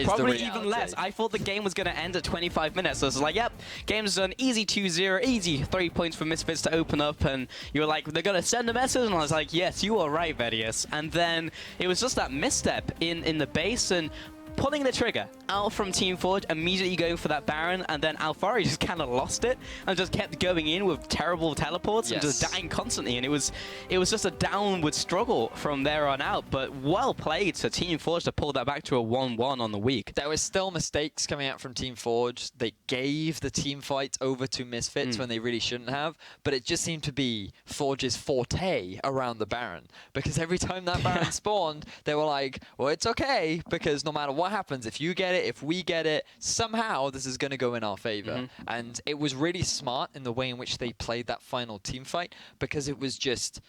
Probably even less. I thought the game was going to end at 25 minutes. So I was like, yep, game's done. Easy 2-0, easy 3 points for Misfits to open up. And you were like, they're going to send a message? And I was like, yes, you are right, Vedius. And then it was just that misstep in the base, and pulling the trigger out from Team Forge, immediately going for that Baron, and then Alfari just kind of lost it and just kept going in with terrible teleports and just dying constantly. And it was just a downward struggle from there on out, but well played to Team Forge to pull that back to a 1-1 on the week. There was still mistakes coming out from Team Forge. They gave the team fight over to Misfits when they really shouldn't have, but it just seemed to be Forge's forte around the Baron, because every time that Baron spawned, they were like, well, it's okay, because no matter what happens, if you get it, if we get it, somehow this is going to go in our favor. And it was really smart in the way in which they played that final team fight, because it was just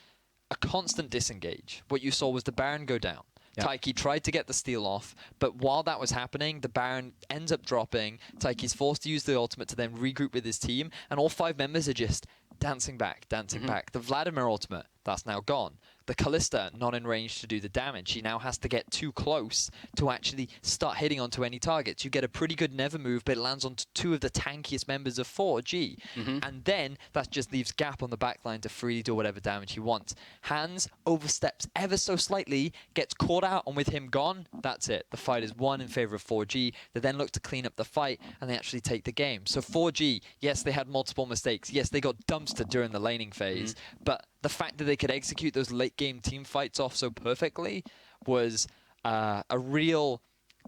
a constant disengage. What you saw was the Baron go down. Taiki tried to get the steal off, but while that was happening, the Baron ends up dropping. Taiki's forced to use the ultimate to then regroup with his team, and all 5 members are just dancing back. The Vladimir ultimate, that's now gone. The Kalista, not in range to do the damage. She now has to get too close to actually start hitting onto any targets. You get a pretty good never move, but it lands on 2 of the tankiest members of 4G. And then that just leaves Gap on the backline to freely do whatever damage he wants. Hans oversteps ever so slightly, gets caught out, and with him gone, that's it. The fight is won in favor of 4G. They then look to clean up the fight, and they actually take the game. So 4G, yes, they had multiple mistakes. Yes, they got dumpstered during the laning phase, but the fact that they could execute those late-game team fights off so perfectly was a real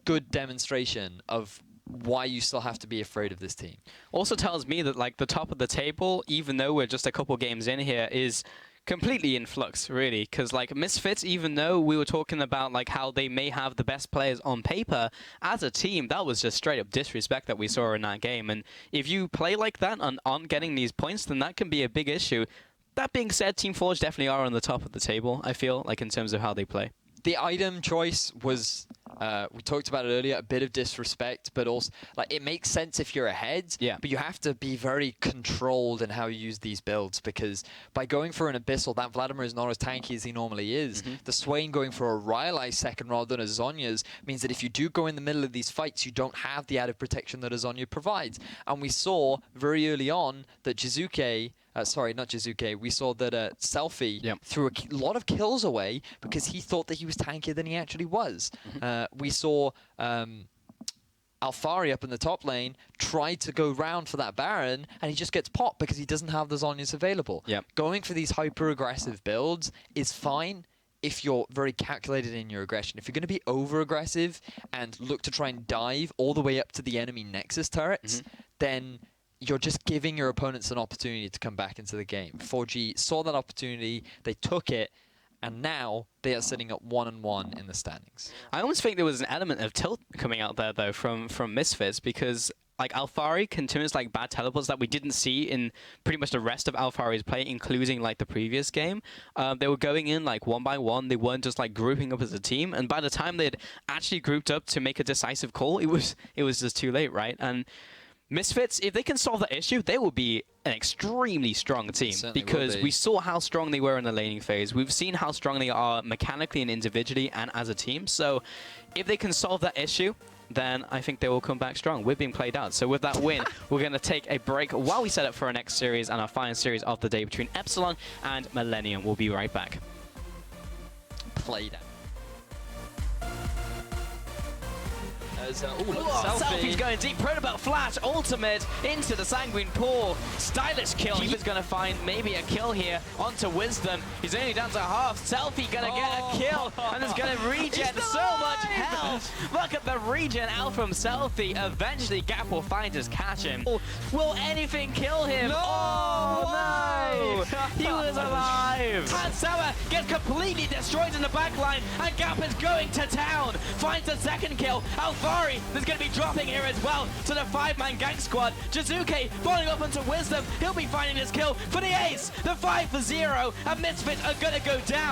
good demonstration of why you still have to be afraid of this team. Also tells me that, like, the top of the table, even though we're just a couple games in here, is completely in flux, really. Because, like, Misfits, even though we were talking about, like, how they may have the best players on paper, as a team, that was just straight-up disrespect that we saw in that game. And if you play like that and aren't getting these points, then that can be a big issue. That being said, Team Forge definitely are on the top of the table, I feel, like in terms of how they play. The item choice was We talked about it earlier, a bit of disrespect, but also, like, it makes sense if you're ahead, but you have to be very controlled in how you use these builds, because by going for an Abyssal, that Vladimir is not as tanky as he normally is. The Swain going for a Rylai second rather than a Zhonya's means that if you do go in the middle of these fights, you don't have the added protection that a Zhonya provides. And we saw very early on that Jizuke, sorry, not Jizuke, we saw that Selfie threw a lot of kills away because he thought that he was tankier than he actually was. We saw Alphari up in the top lane try to go round for that Baron, and he just gets popped because he doesn't have the Zhonyas available. Going for these hyper-aggressive builds is fine if you're very calculated in your aggression. If you're going to be over-aggressive and look to try and dive all the way up to the enemy Nexus turrets, then you're just giving your opponents an opportunity to come back into the game. 4G saw that opportunity, they took it, and now they are sitting at 1-1 in the standings. I almost think there was an element of tilt coming out there, though, from Misfits, because like Alphari continues like bad teleports that we didn't see in pretty much the rest of Alphari's play, including like the previous game. They were going in like one by one. They weren't just like grouping up as a team. And by the time they'd actually grouped up to make a decisive call, it was just too late, right? And Misfits, if they can solve that issue, they will be an extremely strong team, because we saw how strong they were in the laning phase. We've seen how strong they are mechanically and individually and as a team. So if they can solve that issue, then I think they will come back strong. We're being played out. So with that win, we're going to take a break while we set up for our next series and our final series of the day between Epsilon and Millennium. We'll be right back. Played out. Selfie's going deep. Protobelt flash, ultimate into the Sanguine Pool. Stylish kill. Keeper's going to find maybe a kill here onto Wisdom. He's only down to half. Selfie going to get a kill and is going to regen so much health. Look at the regen out from Selfie. Eventually, Gap will find his catch him. Will anything kill him? No! Oh, no! He was alive. Hansawa gets completely destroyed in the backline, and Gap is going to town. Finds the second kill. Alphari is going to be dropping here as well to the 5-man gang squad. Jizuke falling up onto Wisdom. He'll be finding his kill for the ace. The 5-0, and Misfits are going to go down.